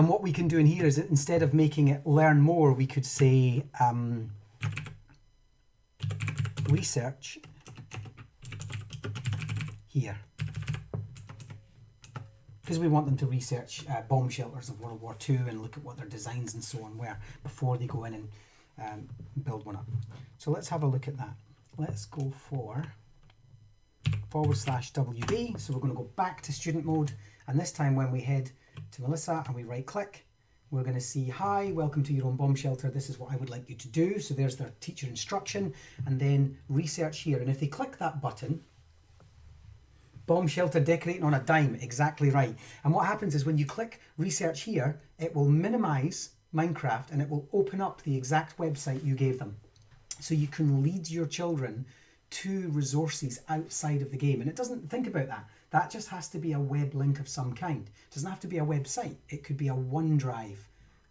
what we can do in here is that instead of making it learn more, we could say research here. Because we want them to research bomb shelters of World War II and look at what their designs and so on were before they go in and build one up. So let's have a look at that. Let's go for /WB. So we're going to go back to student mode, and this time when we head to Melissa and we right click, we're going to see, hi, welcome to your own bomb shelter. This is what I would like you to do. So there's their teacher instruction, and then research here. And if they click that button, bomb shelter decorating on a dime, exactly right. And what happens is when you click research here, it will minimize Minecraft and it will open up the exact website you gave them. So you can lead your children to resources outside of the game. And it doesn't think about that. That just has to be a web link of some kind. It doesn't have to be a website. It could be a OneDrive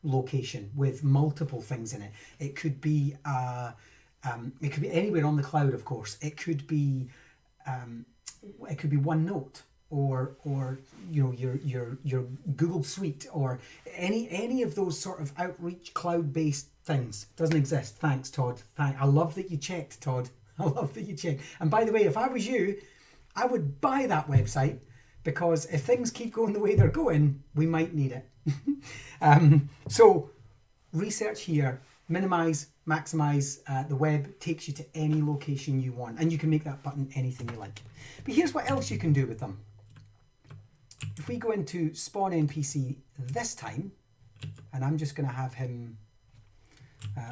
location with multiple things in it. It could be anywhere on the cloud, of course. It could be OneNote or you know your Google Suite or any of those sort of outreach cloud-based things. Doesn't exist. Thanks, Todd. I love that you checked, Todd. I love that you checked. And by the way, if I was you, I would buy that website because if things keep going the way they're going, we might need it. So research here, minimize, maximize the web, takes you to any location you want, and you can make that button anything you like. But here's what else you can do with them. If we go into spawn NPC this time, and I'm just going to have him,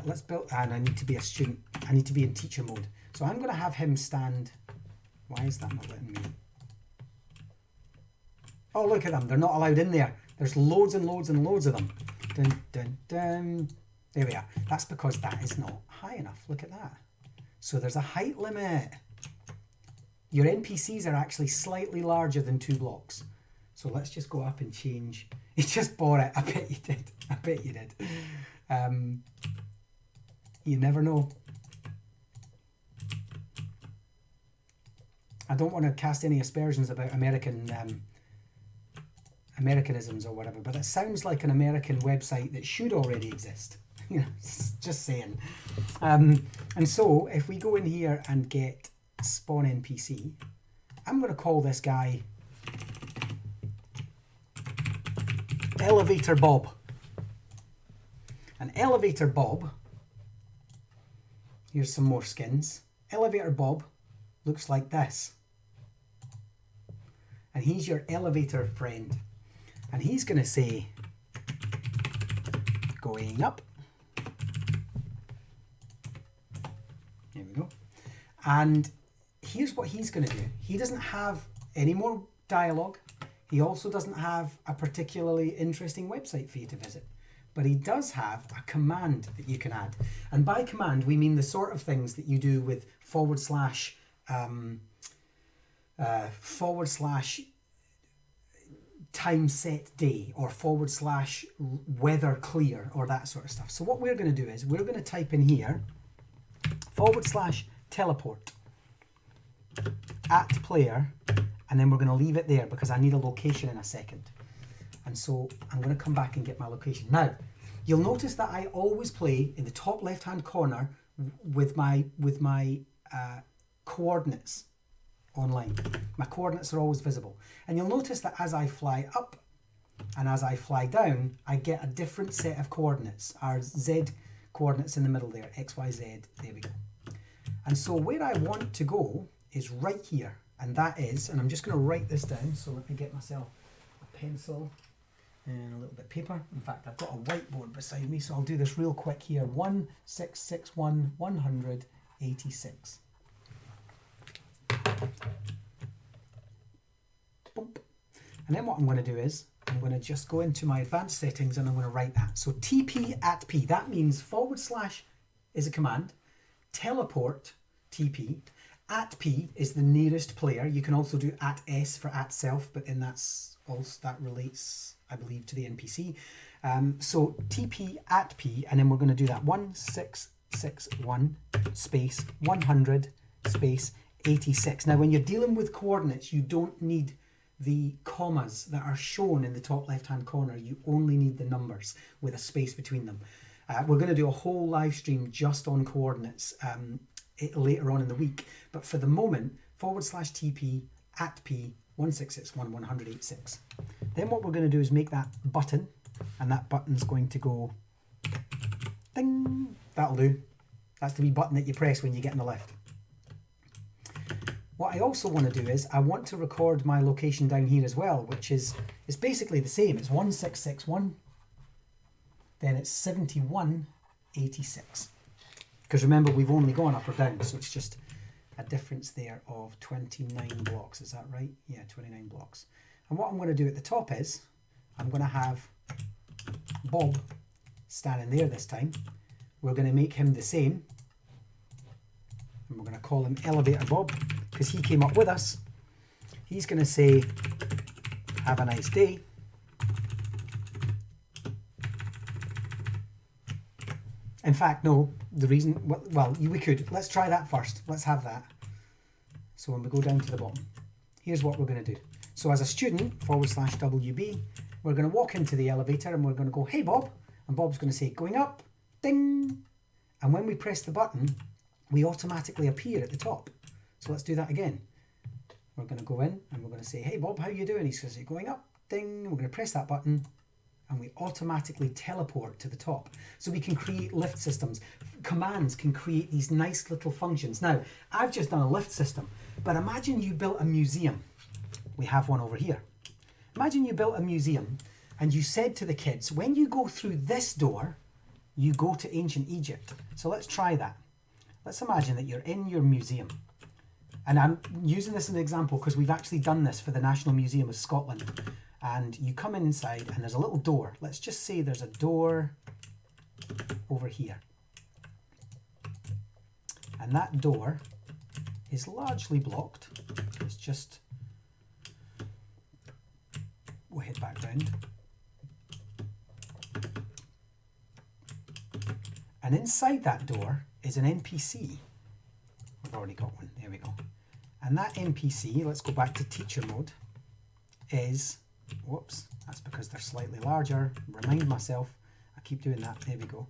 let's build, and I need to be a student, I need to be in teacher mode. So I'm going to have him stand, why is that not letting me? Oh, look at them, they're not allowed in there. There's loads and loads and loads of them. Dun, dun, dun. There we are. That's because that is not high enough. Look at that. So there's a height limit. Your NPCs are actually slightly larger than 2 blocks. So let's just go up and change. You just bought it. I bet you did. I bet you did. You never know. I don't want to cast any aspersions about Americanisms or whatever, but it sounds like an American website that should already exist. You know, just saying. And so if we go in here and get spawn NPC, I'm going to call this guy Elevator Bob. And Elevator Bob, here's some more skins. Elevator Bob looks like this. And he's your elevator friend. And he's going to say, going up. There we go. And here's what he's going to do. He doesn't have any more dialogue. He also doesn't have a particularly interesting website for you to visit. But he does have a command that you can add. And by command, we mean the sort of things that you do with / time set day or / weather clear or that sort of stuff. So what we're going to do is we're going to type in here / teleport at player, and then we're going to leave it there because I need a location in a second. And so I'm going to come back and get my location. Now, you'll notice that I always play in the top left hand corner with my coordinates online. My coordinates are always visible. And you'll notice that as I fly up and as I fly down, I get a different set of coordinates. Our Z coordinates in the middle there, X, Y, Z, there we go. And so where I want to go is right here. And that is, and I'm just going to write this down, so let me get myself a pencil and a little bit of paper. In fact, I've got a whiteboard beside me, so I'll do this real quick here. 1661 186. Boom. And then what I'm going to do is I'm going to just go into my advanced settings and I'm going to write that. So TP at P, that means / is a command, teleport TP, at P is the nearest player. You can also do at S for at self, but then that relates, I believe, to the NPC. So TP at P, and then we're going to do that 1661 space 100 space 86. Now, when you're dealing with coordinates, you don't need the commas that are shown in the top left-hand corner. You only need the numbers with a space between them. We're going to do a whole live stream just on coordinates later on in the week. But for the moment, / TP at P 1661 186. Then what we're going to do is make that button, and that button's going to go ding. That'll do. That's the wee button that you press when you get in the lift. What I also want to do is I want to record my location down here as well, which is basically the same. It's 1661, then it's 7186. Because remember, we've only gone up or down, so it's just a difference there of 29 blocks. Is that right? Yeah, 29 blocks. And what I'm going to do at the top is I'm going to have Bob standing there this time. We're going to make him the same. And we're going to call him Elevator Bob because he came up with us. He's going to say, have a nice day. In fact, no, the reason, well, we could. Let's try that first. Let's have that. So when we go down to the bottom, here's what we're going to do. So as a student, / WB, we're going to walk into the elevator and we're going to go, hey, Bob. And Bob's going to say, going up, ding. And when we press the button, we automatically appear at the top. So let's do that again. we're going to go in and we're going to say, hey Bob, how you doing? He says, you're going up, ding, we're going to press that button and we automatically teleport to the top. So we can create lift systems. Commands can create these nice little functions. Now, I've just done a lift system, but imagine you built a museum. We have one over here. Imagine you built a museum and you said to the kids, when you go through this door, you go to ancient Egypt. So let's try that. Let's imagine that you're in your museum. And I'm using this as an example because we've actually done this for the National Museum of Scotland. And you come inside and there's a little door. Let's just say there's a door over here. And that door is largely blocked. It's just, we'll head back round. And inside that door is an NPC. We've already got one, there we go. And that NPC, let's go back to teacher mode, is, whoops, that's because they're slightly larger. Remind myself, I keep doing that, there we go.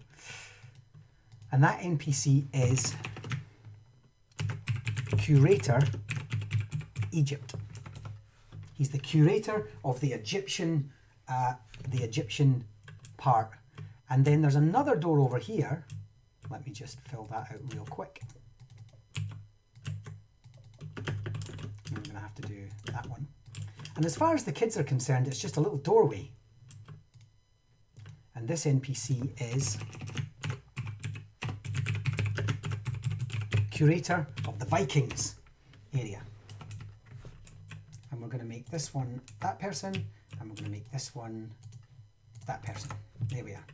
And that NPC is Curator Egypt. He's the curator of the Egyptian part. And then there's another door over here. Let me just fill that out real quick. I'm going to have to do that one. And as far as the kids are concerned, it's just a little doorway. And this NPC is Curator of the Vikings area. And we're going to make this one that person, and we're going to make this one that person. There we are.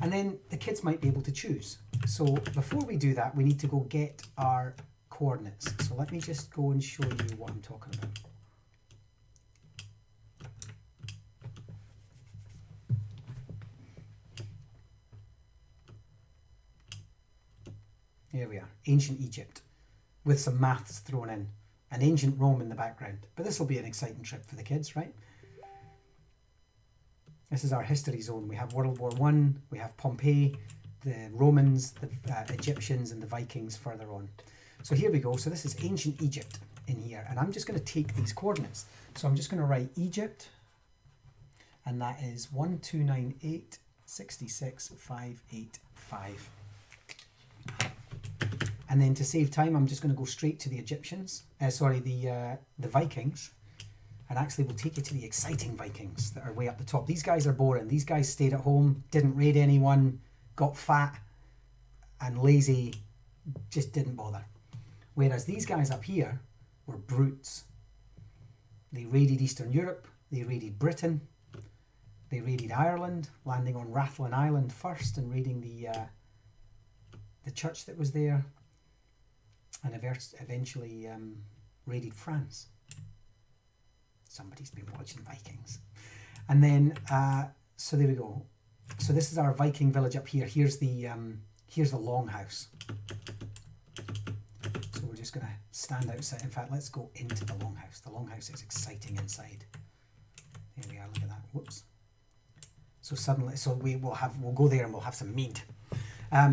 And then the kids might be able to choose. So before we do that, we need to go get our coordinates. So let me just go and show you what I'm talking about. Here we are, ancient Egypt, with some maths thrown in, and ancient Rome in the background. But this will be an exciting trip for the kids, right? This is our history zone. We have World War I, we have Pompeii, the Romans, the Egyptians, and the Vikings further on. So here we go. So this is ancient Egypt in here, and I'm just going to take these coordinates. So I'm just going to write Egypt, and that is 129866,585. And then to save time, I'm just going to go straight to the Egyptians, the Vikings. And actually we'll take you to the exciting Vikings that are way up the top. These guys are boring. These guys stayed at home, didn't raid anyone, got fat and lazy, just didn't bother. Whereas these guys up here were brutes. They raided Eastern Europe, they raided Britain, they raided Ireland, landing on Rathlin Island first and raiding the church that was there, and eventually raided France. Somebody's been watching Vikings. And then, so there we go. So this is our Viking village up here. Here's the longhouse. So we're just going to stand outside. In fact, let's go into the longhouse. The longhouse is exciting inside. There we are, look at that. Whoops. So suddenly, we'll go there and we'll have some mead.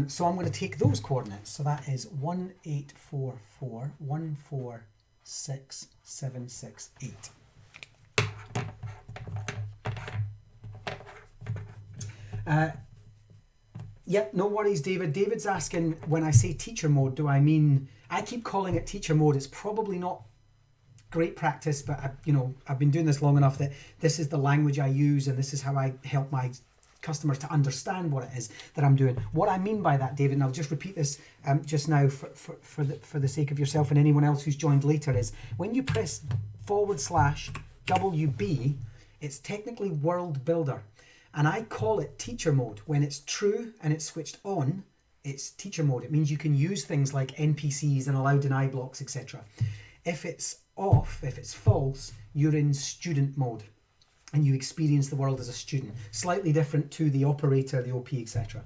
So I'm going to take those coordinates. So that is 1844146768. Yep, no worries, David. David's asking, when I say teacher mode, do I mean, I keep calling it teacher mode. It's probably not great practice, but I've been doing this long enough that this is the language I use and this is how I help my customers to understand what it is that I'm doing. What I mean by that, David, and I'll just repeat this just now for the sake of yourself and anyone else who's joined later, is when you press /WB, it's technically World Builder. And I call it teacher mode. When it's true and it's switched on, it's teacher mode. It means you can use things like NPCs and allow deny blocks, etc. If it's off, if it's false, you're in student mode and you experience the world as a student. Slightly different to the operator, the OP, etc.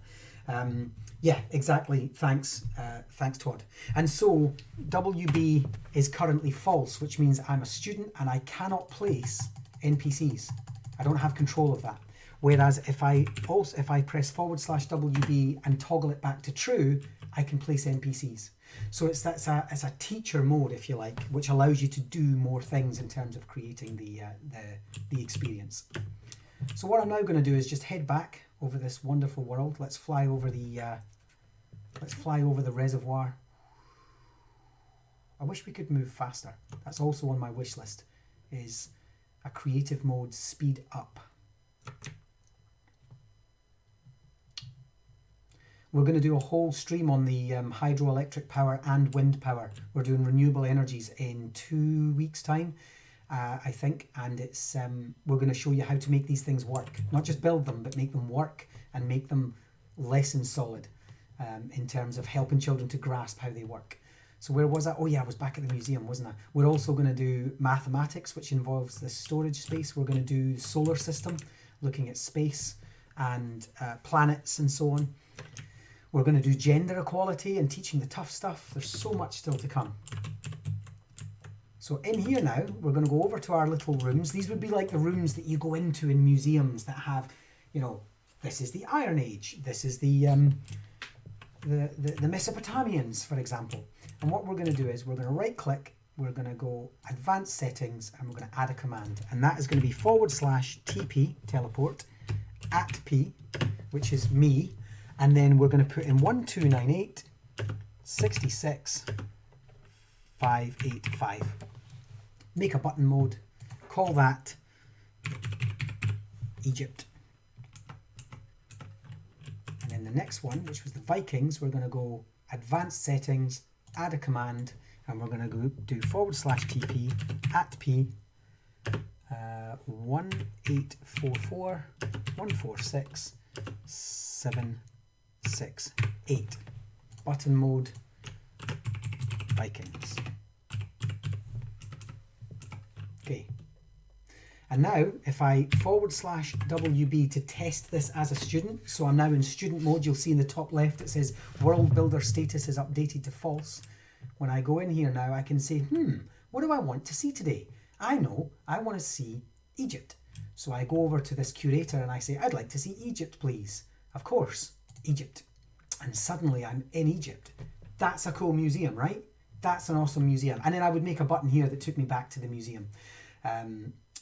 Yeah, exactly. Thanks, Todd. And so WB is currently false, which means I'm a student and I cannot place NPCs. I don't have control of that. Whereas if I press /WB and toggle it back to true, I can place NPCs. So it's a teacher mode, if you like, which allows you to do more things in terms of creating the experience. So what I'm now going to do is just head back over this wonderful world. Let's fly over the reservoir. I wish we could move faster. That's also on my wish list, is a creative mode speed up. We're going to do a whole stream on the hydroelectric power and wind power. We're doing renewable energies in 2 weeks' time, I think, and it's we're going to show you how to make these things work. Not just build them, but make them work and make them lesson solid in terms of helping children to grasp how they work. So where was I? Oh yeah, I was back at the museum, wasn't I? We're also going to do mathematics, which involves the storage space. We're going to do solar system, looking at space and planets and so on. We're going to do gender equality and teaching the tough stuff. There's so much still to come. So in here now, we're going to go over to our little rooms. These would be like the rooms that you go into in museums that have, you know, this is the Iron Age. This is the Mesopotamians, for example. And what we're going to do is we're going to right click, we're going to go advanced settings, and we're going to add a command. And that is going to be /TP, teleport, @P, which is me. And then we're going to put in 1298.66.585. Make a button mode. Call that Egypt. And then the next one, which was the Vikings, we're going to go advanced settings, add a command, and we're going to go do /TP @P 1844.146.768. Button mode, Vikings. Okay. And now, if I /WB to test this as a student, so I'm now in student mode, you'll see in the top left it says World Builder status is updated to false. When I go in here now, I can say, what do I want to see today? I know, I want to see Egypt. So I go over to this curator and I say, I'd like to see Egypt, please. Of course, Egypt. And suddenly I'm in Egypt. That's a cool museum, right? That's an awesome museum. And then I would make a button here that took me back to the museum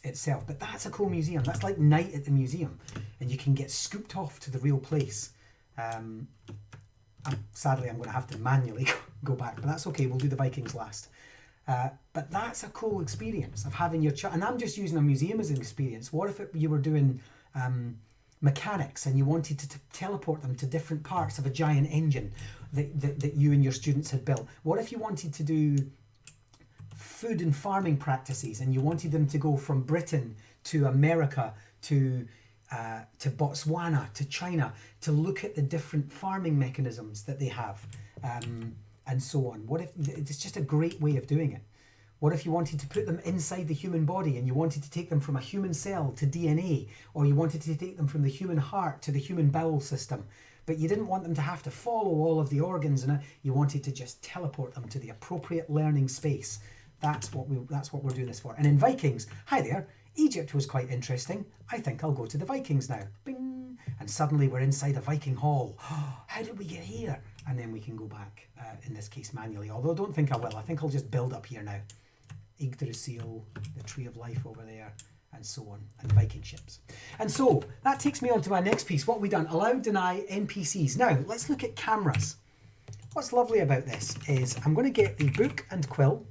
itself. But that's a cool museum. That's like night at the museum. And you can get scooped off to the real place. Sadly, I'm going to have to manually go back. But that's okay. We'll do the Vikings last. But that's a cool experience of having your child. And I'm just using a museum as an experience. What if you were doing mechanics and you wanted to teleport them to different parts of a giant engine that you and your students had built? What if you wanted to do food and farming practices and you wanted them to go from Britain to America to Botswana to China to look at the different farming mechanisms that they have and so on? What if it's just a great way of doing it? What if you wanted to put them inside the human body and you wanted to take them from a human cell to DNA, or you wanted to take them from the human heart to the human bowel system, but you didn't want them to have to follow all of the organs and you wanted to just teleport them to the appropriate learning space? That's what we're doing this for. And in Vikings, hi there, Egypt was quite interesting. I think I'll go to the Vikings now. Bing! And suddenly we're inside a Viking hall. How did we get here? And then we can go back, in this case manually, although I don't think I will. I think I'll just build up here now. Yggdrasil, the Tree of Life over there, and so on, and Viking ships. And so that takes me on to my next piece. What we done? Allow, deny, NPCs. Now, let's look at cameras. What's lovely about this is I'm going to get the book and quill,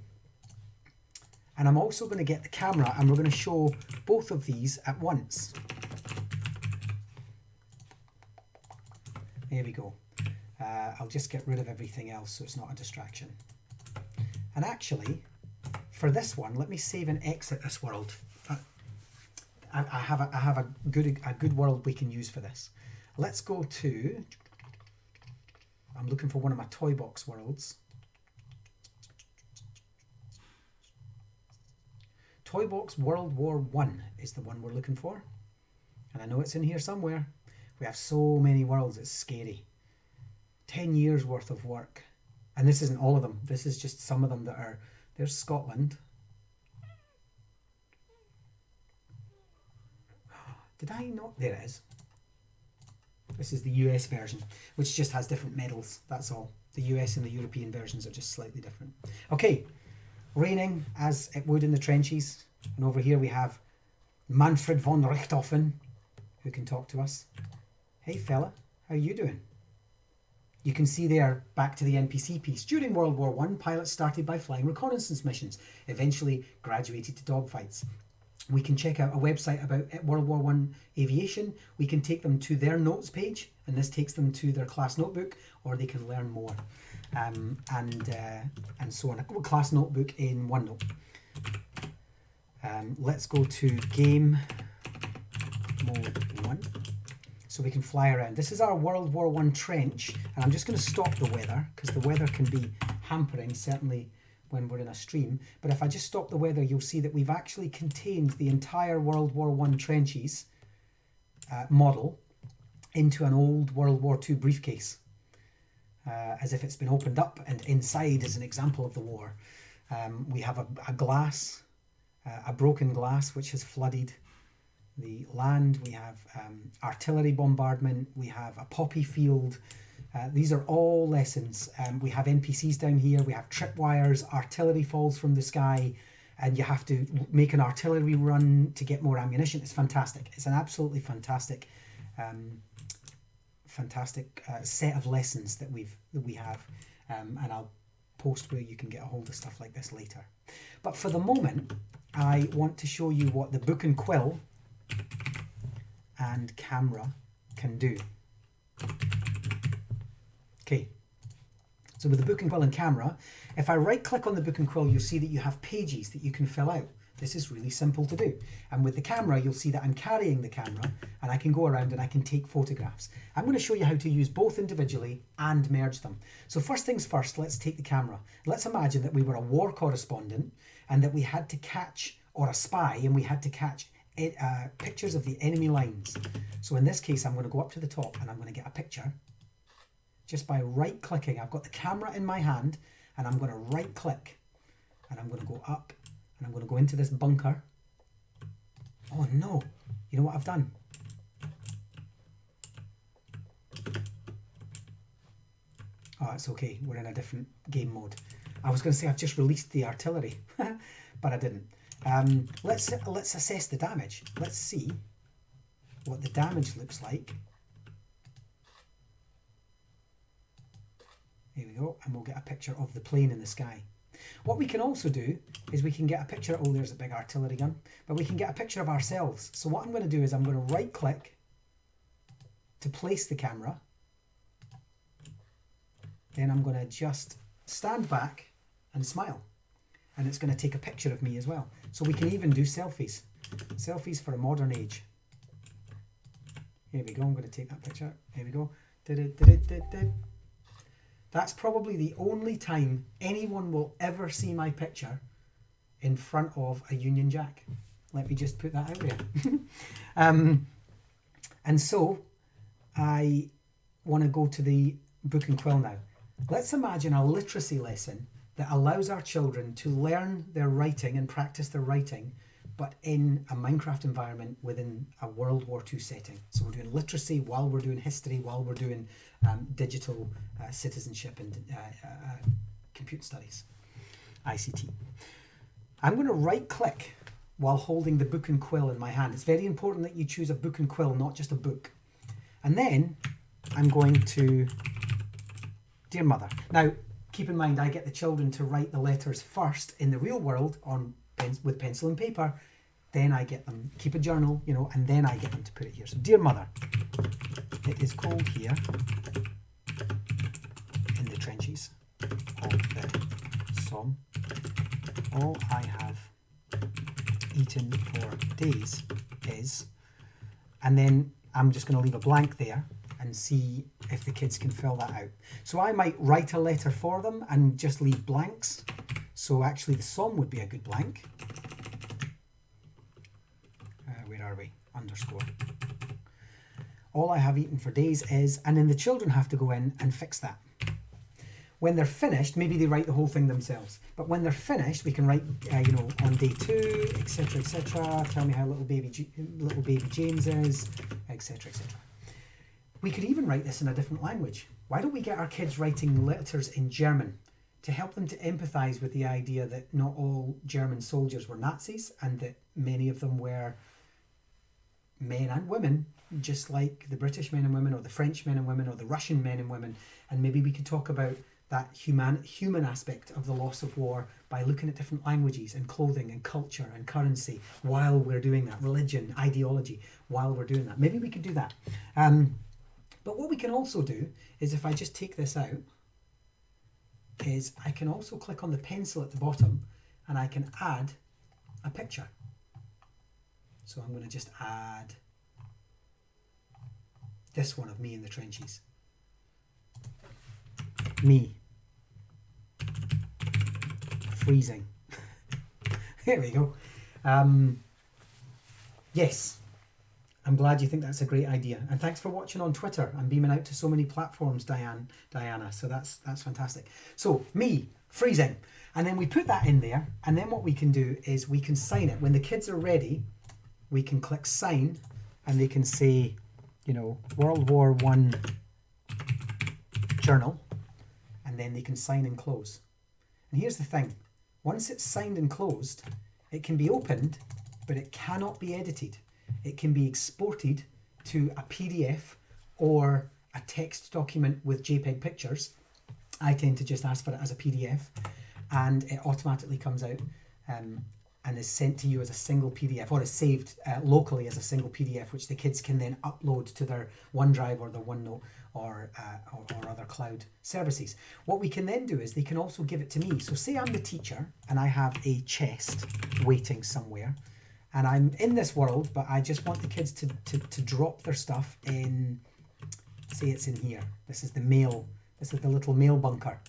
and I'm also going to get the camera, and we're going to show both of these at once. There we go. I'll just get rid of everything else so it's not a distraction. And actually, for this one, let me save and exit this world. I have a good world we can use for this. Let's go to, I'm looking for one of my toy box worlds. Toy Box World War I is the one we're looking for. And I know it's in here somewhere. We have so many worlds, it's scary. 10 years worth of work. And this isn't all of them. This is just some of them that are, there's Scotland. Did I not? There it is. This is the US version, which just has different medals, that's all. The US and the European versions are just slightly different. Okay, raining as it would in the trenches. And over here we have Manfred von Richthofen, who can talk to us. Hey fella, how you doing? You can see there, back to the NPC piece. During World War I, pilots started by flying reconnaissance missions, eventually graduated to dogfights. We can check out a website about World War I aviation. We can take them to their notes page, and this takes them to their class notebook, or they can learn more, and so on. A class notebook in OneNote. Let's go to game mode 1. So we can fly around. This is our World War I trench, and I'm just going to stop the weather because the weather can be hampering, certainly when we're in a stream. But if I just stop the weather, you'll see that we've actually contained the entire World War I trenches model into an old World War II briefcase, as if it's been opened up, and inside is an example of the war. We have a glass, a broken glass which has flooded the land. We have artillery bombardment, we have a poppy field. These are all lessons. We have NPCs down here, we have tripwires, artillery falls from the sky, and you have to make an artillery run to get more ammunition. It's fantastic. It's an absolutely fantastic set of lessons that we have, and I'll post where you can get a hold of stuff like this later. But for the moment, I want to show you what the book and quill and camera can do. Okay, so with the book and quill and camera, if I right click on the book and quill, you'll see that you have pages that you can fill out. This is really simple to do. And with the camera, you'll see that I'm carrying the camera, and I can go around and I can take photographs. I'm going to show you how to use both individually and merge them. So first things first, let's take the camera. Let's imagine that we were a war correspondent and that we had to catch, or a spy, and we had to catch pictures of the enemy lines. So in this case, I'm going to go up to the top and I'm going to get a picture just by right clicking. I've got the camera in my hand and I'm going to right click and I'm going to go up and I'm going to go into this bunker. Oh no, you know what I've done? Oh, it's okay, we're in a different game mode. I was going to say I've just released the artillery, but I didn't. Let's assess the damage. Let's see what the damage looks like. There we go, and we'll get a picture of the plane in the sky. What we can also do is we can get a picture, oh there's a big artillery gun, but we can get a picture of ourselves. So what I'm going to do is I'm going to right click to place the camera, then I'm going to just stand back and smile, and it's going to take a picture of me as well. So we can even do selfies. Selfies for a modern age. Here we go, I'm going to take that picture. Here we go. That's probably the only time anyone will ever see my picture in front of a Union Jack. Let me just put that out there. And so I want to go to the book and quill now. Let's imagine a literacy lesson that allows our children to learn their writing and practice their writing, but in a Minecraft environment within a World War II setting. So we're doing literacy while we're doing history, while we're doing digital citizenship and computer studies, ICT. I'm going to right click while holding the book and quill in my hand. It's very important that you choose a book and quill, not just a book. And then I'm going to Dear Mother. Now, keep in mind, I get the children to write the letters first in the real world with pencil and paper. Then I get them, keep a journal, you know, and then I get them to put it here. So, Dear Mother, it is cold here in the trenches of the Somme. All I have eaten for days is, and then I'm just going to leave a blank there and see if the kids can fill that out. So I might write a letter for them and just leave blanks. So actually the Somme would be a good blank. Where are we? Underscore. All I have eaten for days is, and then the children have to go in and fix that. When they're finished, maybe they write the whole thing themselves, but when they're finished, we can write, you know, on day 2, etc., etc. Tell me how little baby James is, etc., etc. We could even write this in a different language. Why don't we get our kids writing letters in German to help them to empathise with the idea that not all German soldiers were Nazis and that many of them were men and women, just like the British men and women or the French men and women or the Russian men and women. And maybe we could talk about that human aspect of the loss of war by looking at different languages and clothing and culture and currency while we're doing that, religion, ideology, while we're doing that. Maybe we could do that. But what we can also do is, if I just take this out, is I can also click on the pencil at the bottom and I can add a picture. So I'm going to just add this one of me in the trenches. Me. Freezing. There we go. Yes. I'm glad you think that's a great idea. And thanks for watching on Twitter. I'm beaming out to so many platforms, Diana. So that's fantastic. So, me, freezing. And then we put that in there. And then what we can do is we can sign it. When the kids are ready, we can click sign and they can say, you know, World War I journal. And then they can sign and close. And here's the thing. Once it's signed and closed, it can be opened, but it cannot be edited. It can be exported to a PDF or a text document with JPEG pictures. I tend to just ask for it as a PDF, and it automatically comes out and is sent to you as a single PDF, or is saved locally as a single PDF, which the kids can then upload to their OneDrive or their OneNote or other cloud services. What we can then do is they can also give it to me. So say I'm the teacher and I have a chest waiting somewhere, and I'm in this world, but I just want the kids to drop their stuff in, say it's in here. This is the mail, this is the little mail bunker.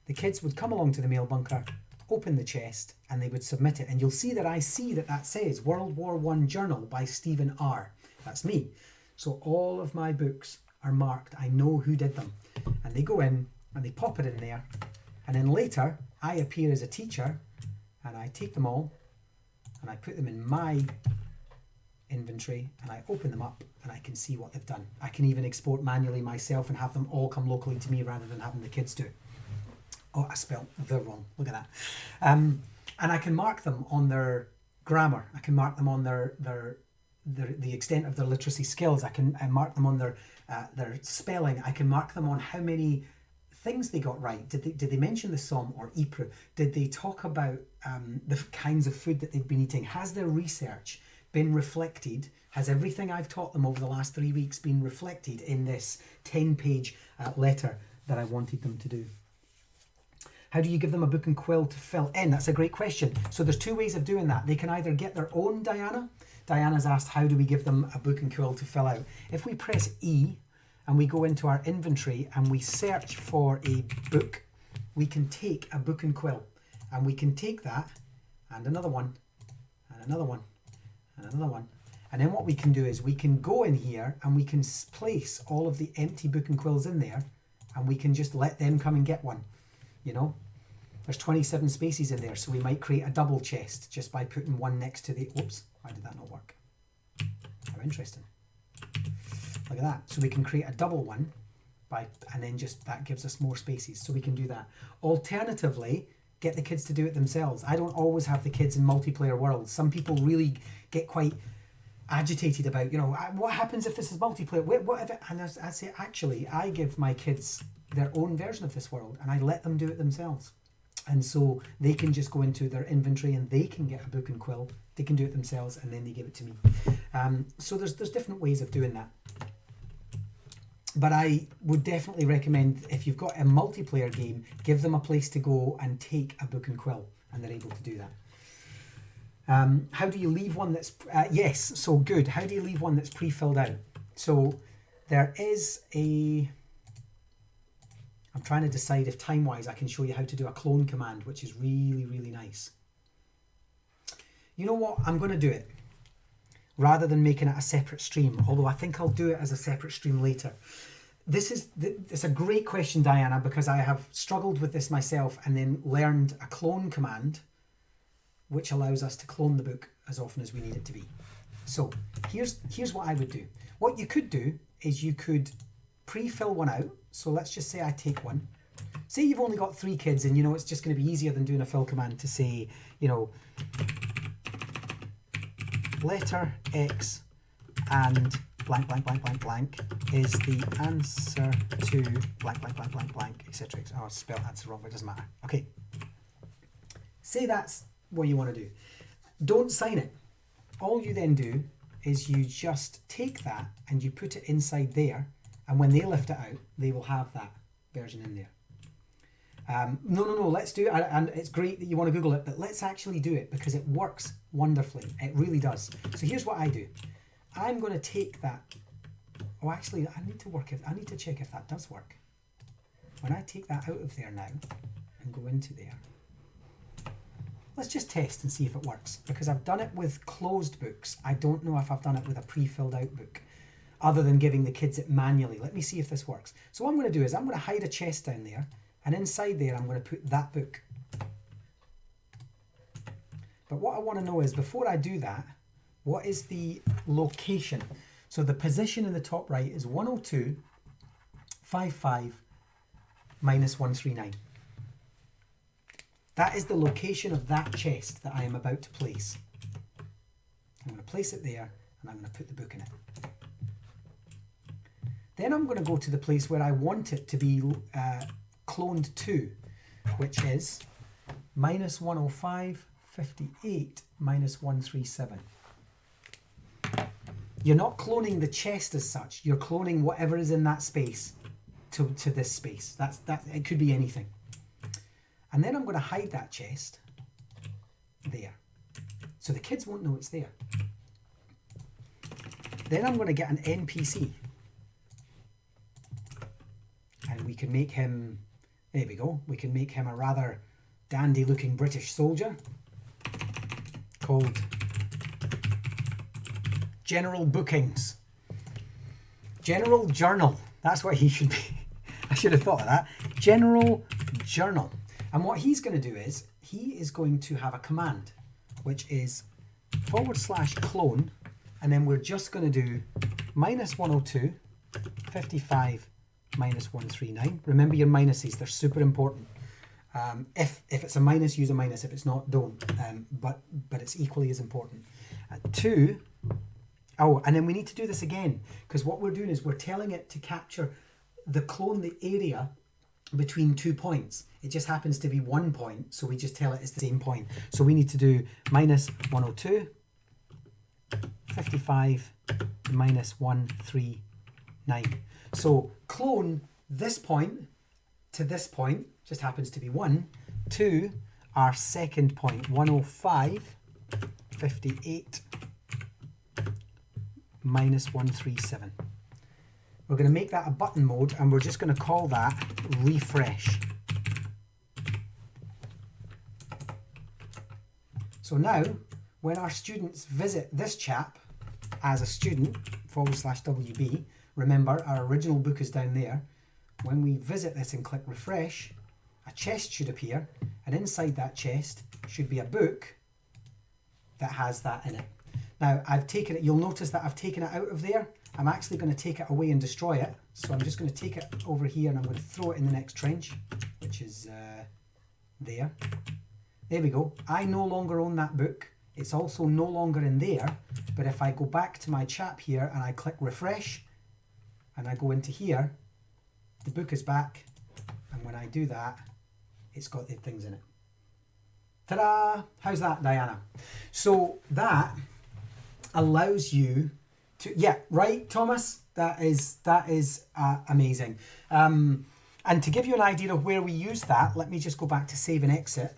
The kids would come along to the mail bunker, open the chest, and they would submit it. And you'll see that I see that says World War I Journal by Stephen R. That's me. So all of my books are marked. I know who did them. And they go in and they pop it in there. And then later I appear as a teacher and I take them all and I put them in my inventory and I open them up and I can see what they've done. I can even export manually myself and have them all come locally to me rather than having the kids do it. Oh, I spelled the wrong. Look at that. And I can mark them on their grammar. I can mark them on the extent of their literacy skills. I can mark them on their spelling. I can mark them on how many things they got right. Did they mention the Somme or Ypres? Did they talk about the kinds of food that they've been eating? Has their research been reflected? Has everything I've taught them over the last 3 weeks been reflected in this 10-page letter that I wanted them to do? How do you give them a book and quill to fill in? That's a great question. So there's two ways of doing that. They can either get their own, Diana. Diana's asked, how do we give them a book and quill to fill out? If we press E and we go into our inventory and we search for a book, we can take a book and quill. And we can take that and another one and another one and another one. And then what we can do is we can go in here and we can place all of the empty book and quills in there and we can just let them come and get one. You know, there's 27 spaces in there, so we might create a double chest just by putting one next to the, whoops, why did that not work? How interesting. Look at that. So we can create a double one and then just, that gives us more spaces, so we can do that. Alternatively, get the kids to do it themselves. I don't always have the kids in multiplayer worlds. Some people really get quite agitated about, you know, what happens if this is multiplayer? What if it, and I say, actually, I give my kids their own version of this world and I let them do it themselves. And so they can just go into their inventory and they can get a book and quill. They can do it themselves and then they give it to me. So there's different ways of doing that. But I would definitely recommend, if you've got a multiplayer game, give them a place to go and take a book and quill, and they're able to do that. How do you leave one that's, yes, so good. How do you leave one that's pre-filled out? So there is I'm trying to decide if time-wise I can show you how to do a clone command, which is really, really nice. You know what? I'm going to do it rather than making it a separate stream, although I think I'll do it as a separate stream later. It's a great question, Diana, because I have struggled with this myself and then learned a clone command which allows us to clone the book as often as we need it to be. So here's what I would do. What you could do is you could pre-fill one out. So let's just say I take one. Say you've only got 3 kids and you know it's just going to be easier than doing a fill command to say, you know, letter X and blank, blank, blank, blank, blank is the answer to blank, blank, blank, blank, blank, etc. Oh, I spelled answer wrong, but it doesn't matter. Okay. Say that's what you want to do. Don't sign it. All you then do is you just take that and you put it inside there, and when they lift it out, they will have that version in there. No, let's do it. And it's great that you want to Google it, but let's actually do it because it works wonderfully. It really does. So here's what I do. I'm going to take that. Oh, actually, I need to check if that does work. When I take that out of there now and go into there, let's just test and see if it works, because I've done it with closed books. I don't know if I've done it with a pre-filled out book, other than giving the kids it manually. Let me see if this works. So what I'm going to do is I'm going to hide a chest down there, and inside there I'm going to put that book. But what I want to know is, before I do that, what is the location? So the position in the top right is 102.55 minus 139. That is the location of that chest that I am about to place. I'm going to place it there, and I'm going to put the book in it. Then I'm going to go to the place where I want it to be cloned to, which is minus 105.58 minus 137. You're not cloning the chest as such. You're cloning whatever is in that space to this space. It could be anything. And then I'm going to hide that chest there, so the kids won't know it's there. Then I'm going to get an NPC, and we can make him, there we go, we can make him a rather dandy looking British soldier called General Bookings. General Journal, that's what he should be. I should have thought of that. General Journal. And what he's going to do is, he is going to have a command, which is /clone, and then we're just going to do minus 102.55 minus 139. Remember your minuses, they're super important. If it's a minus, use a minus. If it's not, don't. But it's equally as important. Oh, and then we need to do this again, because what we're doing is we're telling it to capture the area between 2 points. It just happens to be 1 point, so we just tell it it's the same point. So we need to do minus 102.55 minus 139. So clone this point to this point, just happens to be 1, to our second point, 105.58 minus 137. We're going to make that a button mode, and we're just going to call that refresh. So now, when our students visit this chap as a student, /WB, remember our original book is down there. When we visit this and click refresh, a chest should appear, and inside that chest should be a book that has that in it. Now, I've taken it, you'll notice that I've taken it out of there. I'm actually going to take it away and destroy it. So I'm just going to take it over here, and I'm going to throw it in the next trench, which is there. There we go. I no longer own that book. It's also no longer in there. But if I go back to my chap here and I click refresh, and I go into here, the book is back. And when I do that, it's got the things in it. Ta-da! How's that, Diana? So that allows you to, yeah, right, Thomas? That is amazing. And to give you an idea of where we use that, let me just go back to save and exit.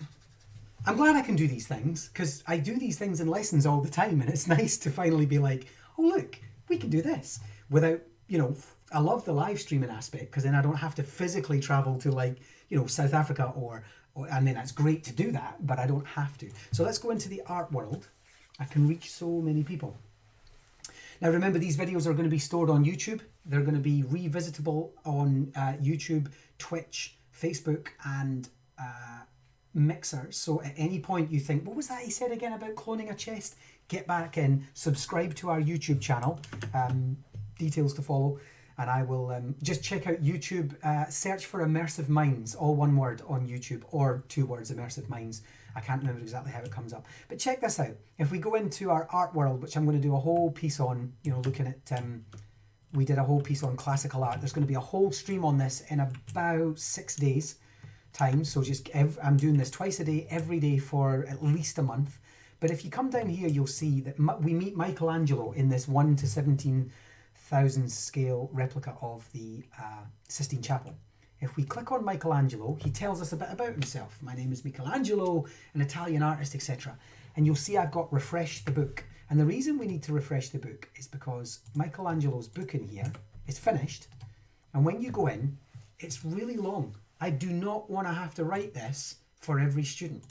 I'm glad I can do these things, because I do these things in lessons all the time, and it's nice to finally be like, oh look, we can do this without, you know, I love the live streaming aspect, because then I don't have to physically travel to, like, you know, South Africa or and then that's great to do that, but I don't have to. So let's go into the art world. I can reach so many people. Now remember, these videos are going to be stored on YouTube. They're going to be revisitable on YouTube, Twitch, Facebook, and Mixer. So at any point you think, what was that he said again about cloning a chest? Get back in, subscribe to our YouTube channel. Details to follow. And I will just check out YouTube, search for Immersive Minds, all one word on YouTube, or 2 words, Immersive Minds. I can't remember exactly how it comes up. But check this out. If we go into our art world, which I'm going to do a whole piece on, you know, looking at, we did a whole piece on classical art. There's going to be a whole stream on this in about 6 days time. So just, I'm doing this twice a day, every day for at least a month. But if you come down here, you'll see that we meet Michelangelo in this 1 to 17,000 scale replica of the Sistine Chapel. If we click on Michelangelo, he tells us a bit about himself. My name is Michelangelo, an Italian artist, etc. And you'll see I've got refresh the book. And the reason we need to refresh the book is because Michelangelo's book in here is finished. And when you go in, it's really long. I do not want to have to write this for every student.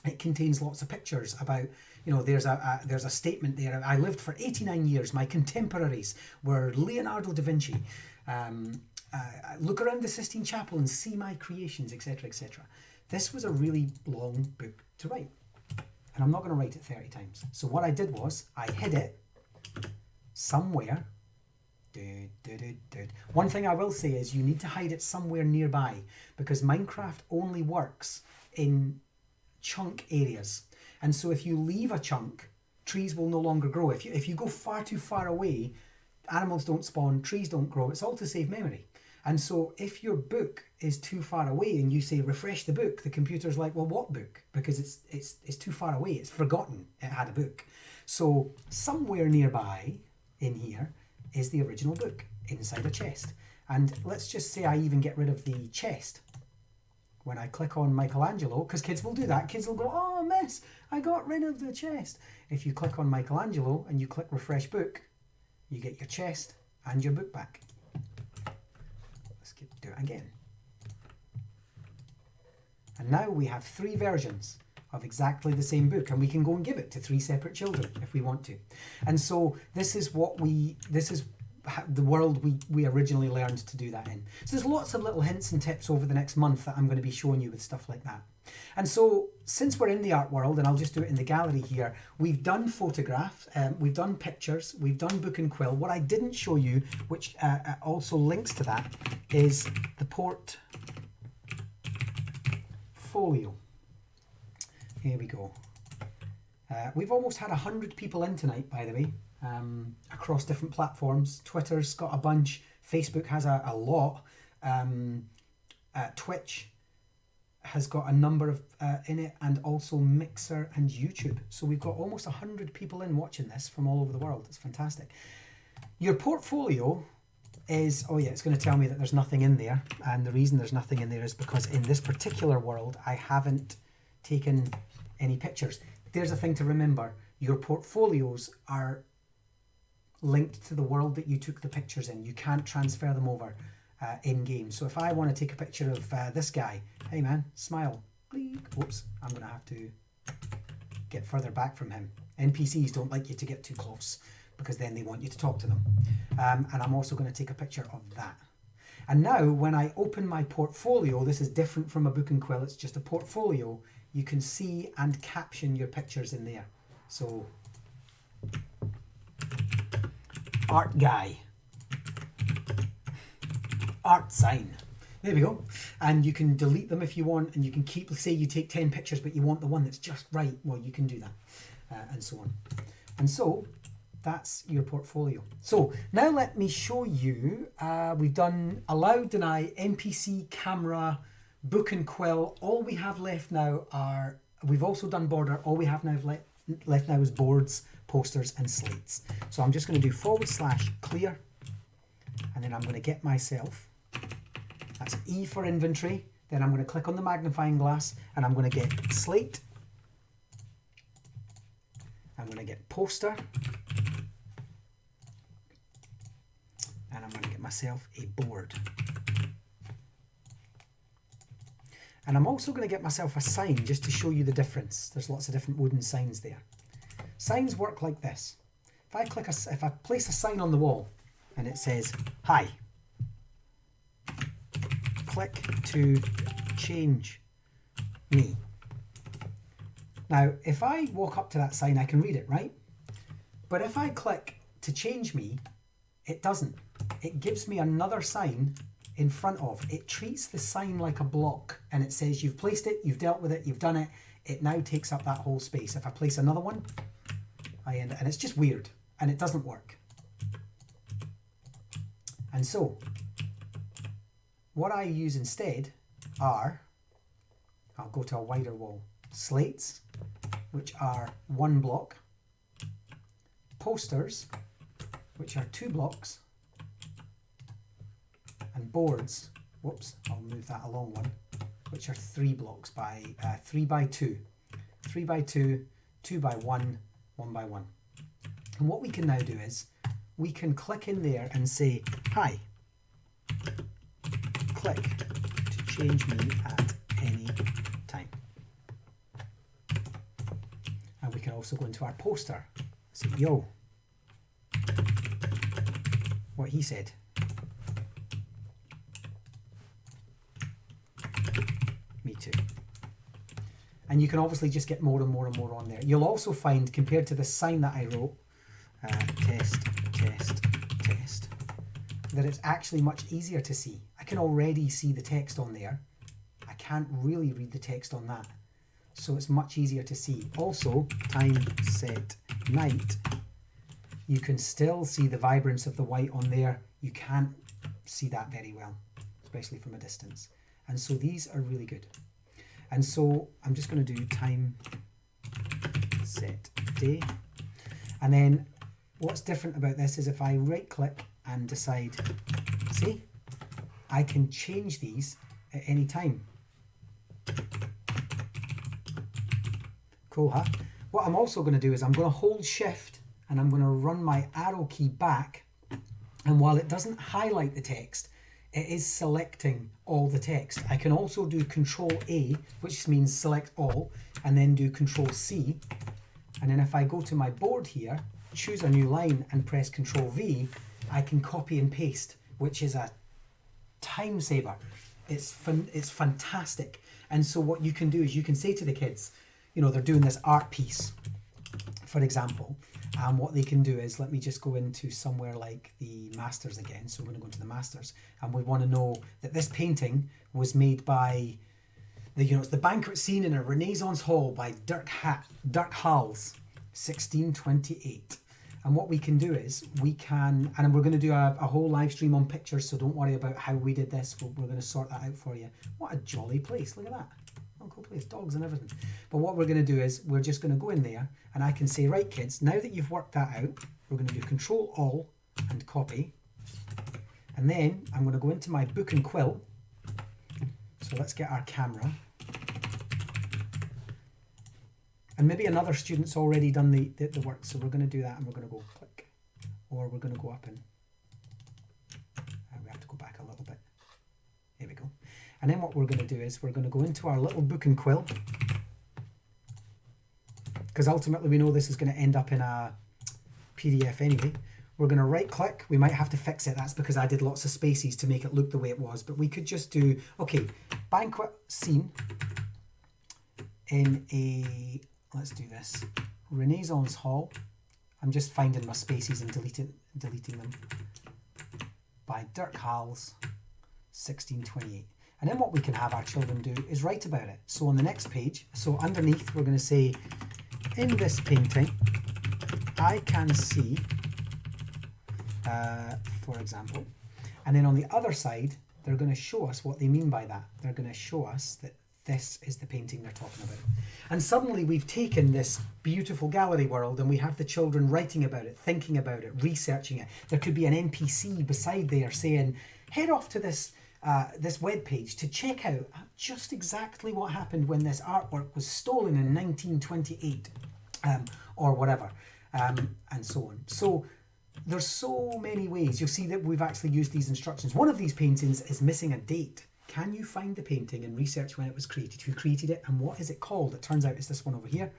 It contains lots of pictures about, you know, there's a statement there. I lived for 89 years. My contemporaries were Leonardo da Vinci. Look around the Sistine Chapel and see my creations, etc., etc. This was a really long book to write. And I'm not going to write it 30 times. So what I did was I hid it somewhere. One thing I will say is you need to hide it somewhere nearby, because Minecraft only works in chunk areas. And so if you leave a chunk, trees will no longer grow. If you go far too far away, animals don't spawn, trees don't grow. It's all to save memory. And so if your book is too far away and you say refresh the book, the computer's like, well, what book? Because it's too far away. It's forgotten it had a book. So somewhere nearby in here is the original book inside a chest. And let's just say I even get rid of the chest. When I click on Michelangelo, because kids will do that, kids will go, oh, miss, I got rid of the chest. If you click on Michelangelo and you click refresh book, you get your chest and your book back. Let's do it again. And now we have 3 versions of exactly the same book, and we can go and give it to 3 separate children if we want to. And so this is the world we originally learned to do that in. So there's lots of little hints and tips over the next month that I'm going to be showing you with stuff like that. And so since we're in the art world, and I'll just do it in the gallery here, we've done photographs, we've done pictures, we've done book and quill. What I didn't show you, which also links to that, is the portfolio. Here we go. We've almost had 100 people in tonight, by the way. Across different platforms. Twitter's got a bunch, Facebook has a lot, Twitch has got a number of in it, and also Mixer and YouTube. So we've got almost 100 people in watching this from all over the world. It's fantastic. Your portfolio is, oh yeah, it's going to tell me that there's nothing in there, and the reason there's nothing in there is because in this particular world I haven't taken any pictures. There's a thing to remember. Your portfolios are linked to the world that you took the pictures in. You can't transfer them over in game. So if I want to take a picture of this guy, hey man, smile, bleep. Oops, I'm going to have to get further back from him. NPCs don't like you to get too close because then they want you to talk to them. And I'm also going to take a picture of that. And now when I open my portfolio, this is different from a book and quill, it's just a portfolio. You can see and caption your pictures in there. So art guy, art sign, there we go. And you can delete them if you want, and you can keep, say you take 10 pictures but you want the one that's just right, well you can do that, and so on. And so that's your portfolio. So now let me show you, we've done allow, deny, NPC, camera, book and quill. All we have left now are, we've also done border, all we have now left now is boards, posters and slates. So I'm just going to do / clear, and then I'm going to get myself, that's E for inventory, then I'm going to click on the magnifying glass and I'm going to get slate, I'm going to get poster, and I'm going to get myself a board. And I'm also going to get myself a sign just to show you the difference. There's lots of different wooden signs there. Signs work like this. If I place a sign on the wall and it says, hi, click to change me. Now, if I walk up to that sign, I can read it, right? But if I click to change me, it doesn't. It gives me another sign in front of. It treats the sign like a block, and it says you've placed it, you've dealt with it, you've done it. It now takes up that whole space. If I place another one, I end it, and it's just weird, and it doesn't work. And so, what I use instead are, I'll go to a wider wall, slates, which are 1 block, posters, which are 2 blocks, and boards, whoops, I'll move that along one, which are 3 blocks by 3 by 2, 3 by 2, 2 by 1, 1 by 1. And what we can now do is we can click in there and say, hi, click to change me at any time. And we can also go into our poster, say, yo, what he said. Me too. And you can obviously just get more and more and more on there. You'll also find, compared to the sign that I wrote, test, test, test, that it's actually much easier to see. I can already see the text on there. I can't really read the text on that. So it's much easier to see. Also, time, set, night, you can still see the vibrance of the white on there. You can't see that very well, especially from a distance. And so these are really good. And so I'm just going to do time, set, day. And then what's different about this is if I right click and decide, see, I can change these at any time. Cool, huh? What I'm also going to do is I'm going to hold shift and I'm going to run my arrow key back. And while it doesn't highlight the text, it is selecting all the text. I can also do Control A, which means select all, and then do Control C. And then if I go to my board here, choose a new line and press Control V, I can copy and paste, which is a time saver. It's fantastic. And so what you can do is you can say to the kids, you know, they're doing this art piece, for example, and what they can do is, let me just go into somewhere like the Masters again. So we're going to go into the Masters, and we want to know that this painting was made by it's the banquet scene in a Renaissance hall by Dirk Hals, 1628. And what we can do is we can, and we're going to do a whole live stream on pictures, so don't worry about how we did this. We're going to sort that out for you. What a jolly place, look at that. Oh, cool place, dogs and everything. But what we're going to do is we're just going to go in there and I can say, right kids, now that you've worked that out, we're going to do Control All and copy. And then I'm going to go into my book and quill. So let's get our camera. And maybe another student's already done the work, so we're going to do that and we're going to go click. Or we're going to go up and we have to go back a little bit. There we go. And then what we're going to do is we're going to go into our little book and quill, because ultimately we know this is going to end up in a PDF anyway. We're going to right click. We might have to fix it. That's because I did lots of spaces to make it look the way it was, but we could just do, okay, banquet scene in a, let's do this, Renaissance hall. I'm just finding my spaces and deleting them. By Dirk Hals, 1628. And then what we can have our children do is write about it. So on the next page, so underneath we're going to say, in this painting, I can see, for example, and then on the other side, they're going to show us what they mean by that. They're going to show us that this is the painting they're talking about. And suddenly we've taken this beautiful gallery world and we have the children writing about it, thinking about it, researching it. There could be an NPC beside there saying, head off to this web page to check out just exactly what happened when this artwork was stolen in 1928 or whatever, and so on. So there's so many ways. You'll see that we've actually used these instructions. One of these paintings is missing a date. Can you find the painting and research when it was created? Who created it and what is it called? It turns out it's this one over here,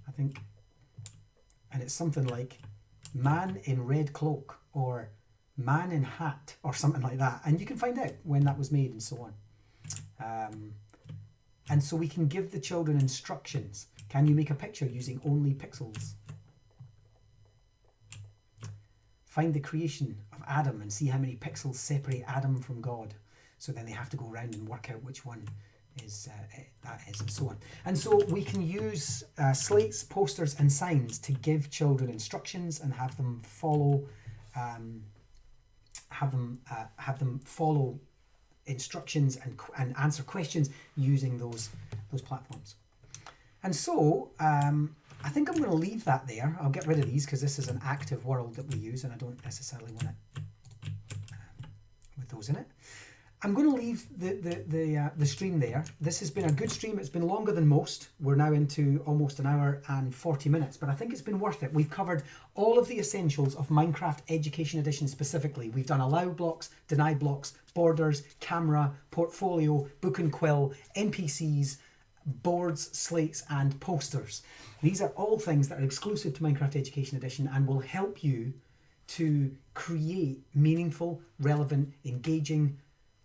I think. And it's something like Man in Red Cloak or Man in Hat or something like that. And you can find out when that was made and so on. And so we can give the children instructions. Can you make a picture using only pixels? Find the creation of Adam and see how many pixels separate Adam from God. So then they have to go around and work out which one is that is, and so on. And so we can use slates, posters, and signs to give children instructions and have them follow follow instructions and answer questions using those platforms. And so I think I'm going to leave that there. I'll get rid of these because this is an active world that we use and I don't necessarily want it with those in it. I'm going to leave the stream there. This has been a good stream. It's been longer than most. We're now into almost an hour and 40 minutes, but I think it's been worth it. We've covered all of the essentials of Minecraft Education Edition specifically. We've done allow blocks, deny blocks, borders, camera, portfolio, book and quill, NPCs, boards, slates, and posters. These are all things that are exclusive to Minecraft Education Edition and will help you to create meaningful, relevant, engaging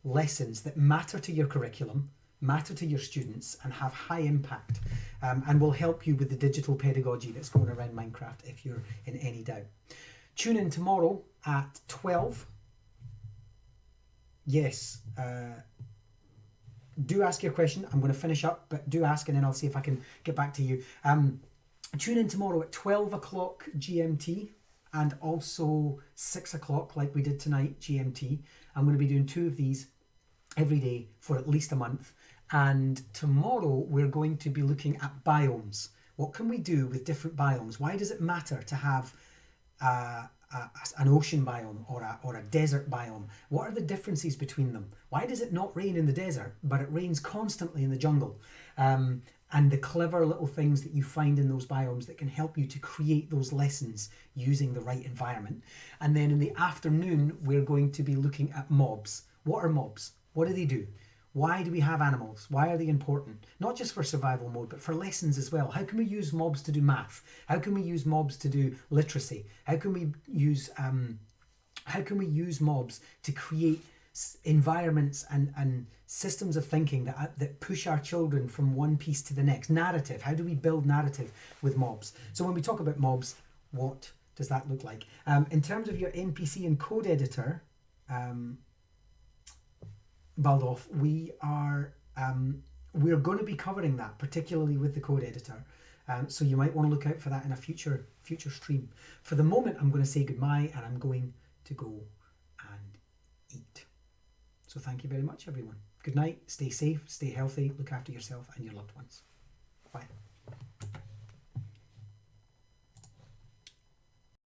lessons that matter to your curriculum, matter to your students, and have high impact, and will help you with the digital pedagogy that's going around Minecraft if you're in any doubt. Tune in tomorrow at 12. Yes, do ask your question. I'm going to finish up, but do ask and then I'll see if I can get back to you. Tune in tomorrow at 12 o'clock GMT and also 6 o'clock like we did tonight GMT. I'm going to be doing 2 of these every day for at least a month. And tomorrow we're going to be looking at biomes. What can we do with different biomes? Why does it matter to have an ocean biome or a desert biome? What are the differences between them? Why does it not rain in the desert, but it rains constantly in the jungle? And the clever little things that you find in those biomes that can help you to create those lessons using the right environment. And then in the afternoon, we're going to be looking at mobs. What are mobs? What do they do? Why do we have animals? Why are they important? Not just for survival mode, but for lessons as well. How can we use mobs to do math? How can we use mobs to do literacy? How can we use mobs to create environments and systems of thinking that push our children from one piece to the next? Narrative. How do we build narrative with mobs? So when we talk about mobs, what does that look like? In terms of your NPC and code editor, Baldolf, we're going to be covering that, particularly with the code editor. So you might want to look out for that in a future stream. For the moment, I'm going to say goodbye and I'm going to go and eat. So thank you very much, everyone. Good night, stay safe, stay healthy, look after yourself and your loved ones. Bye.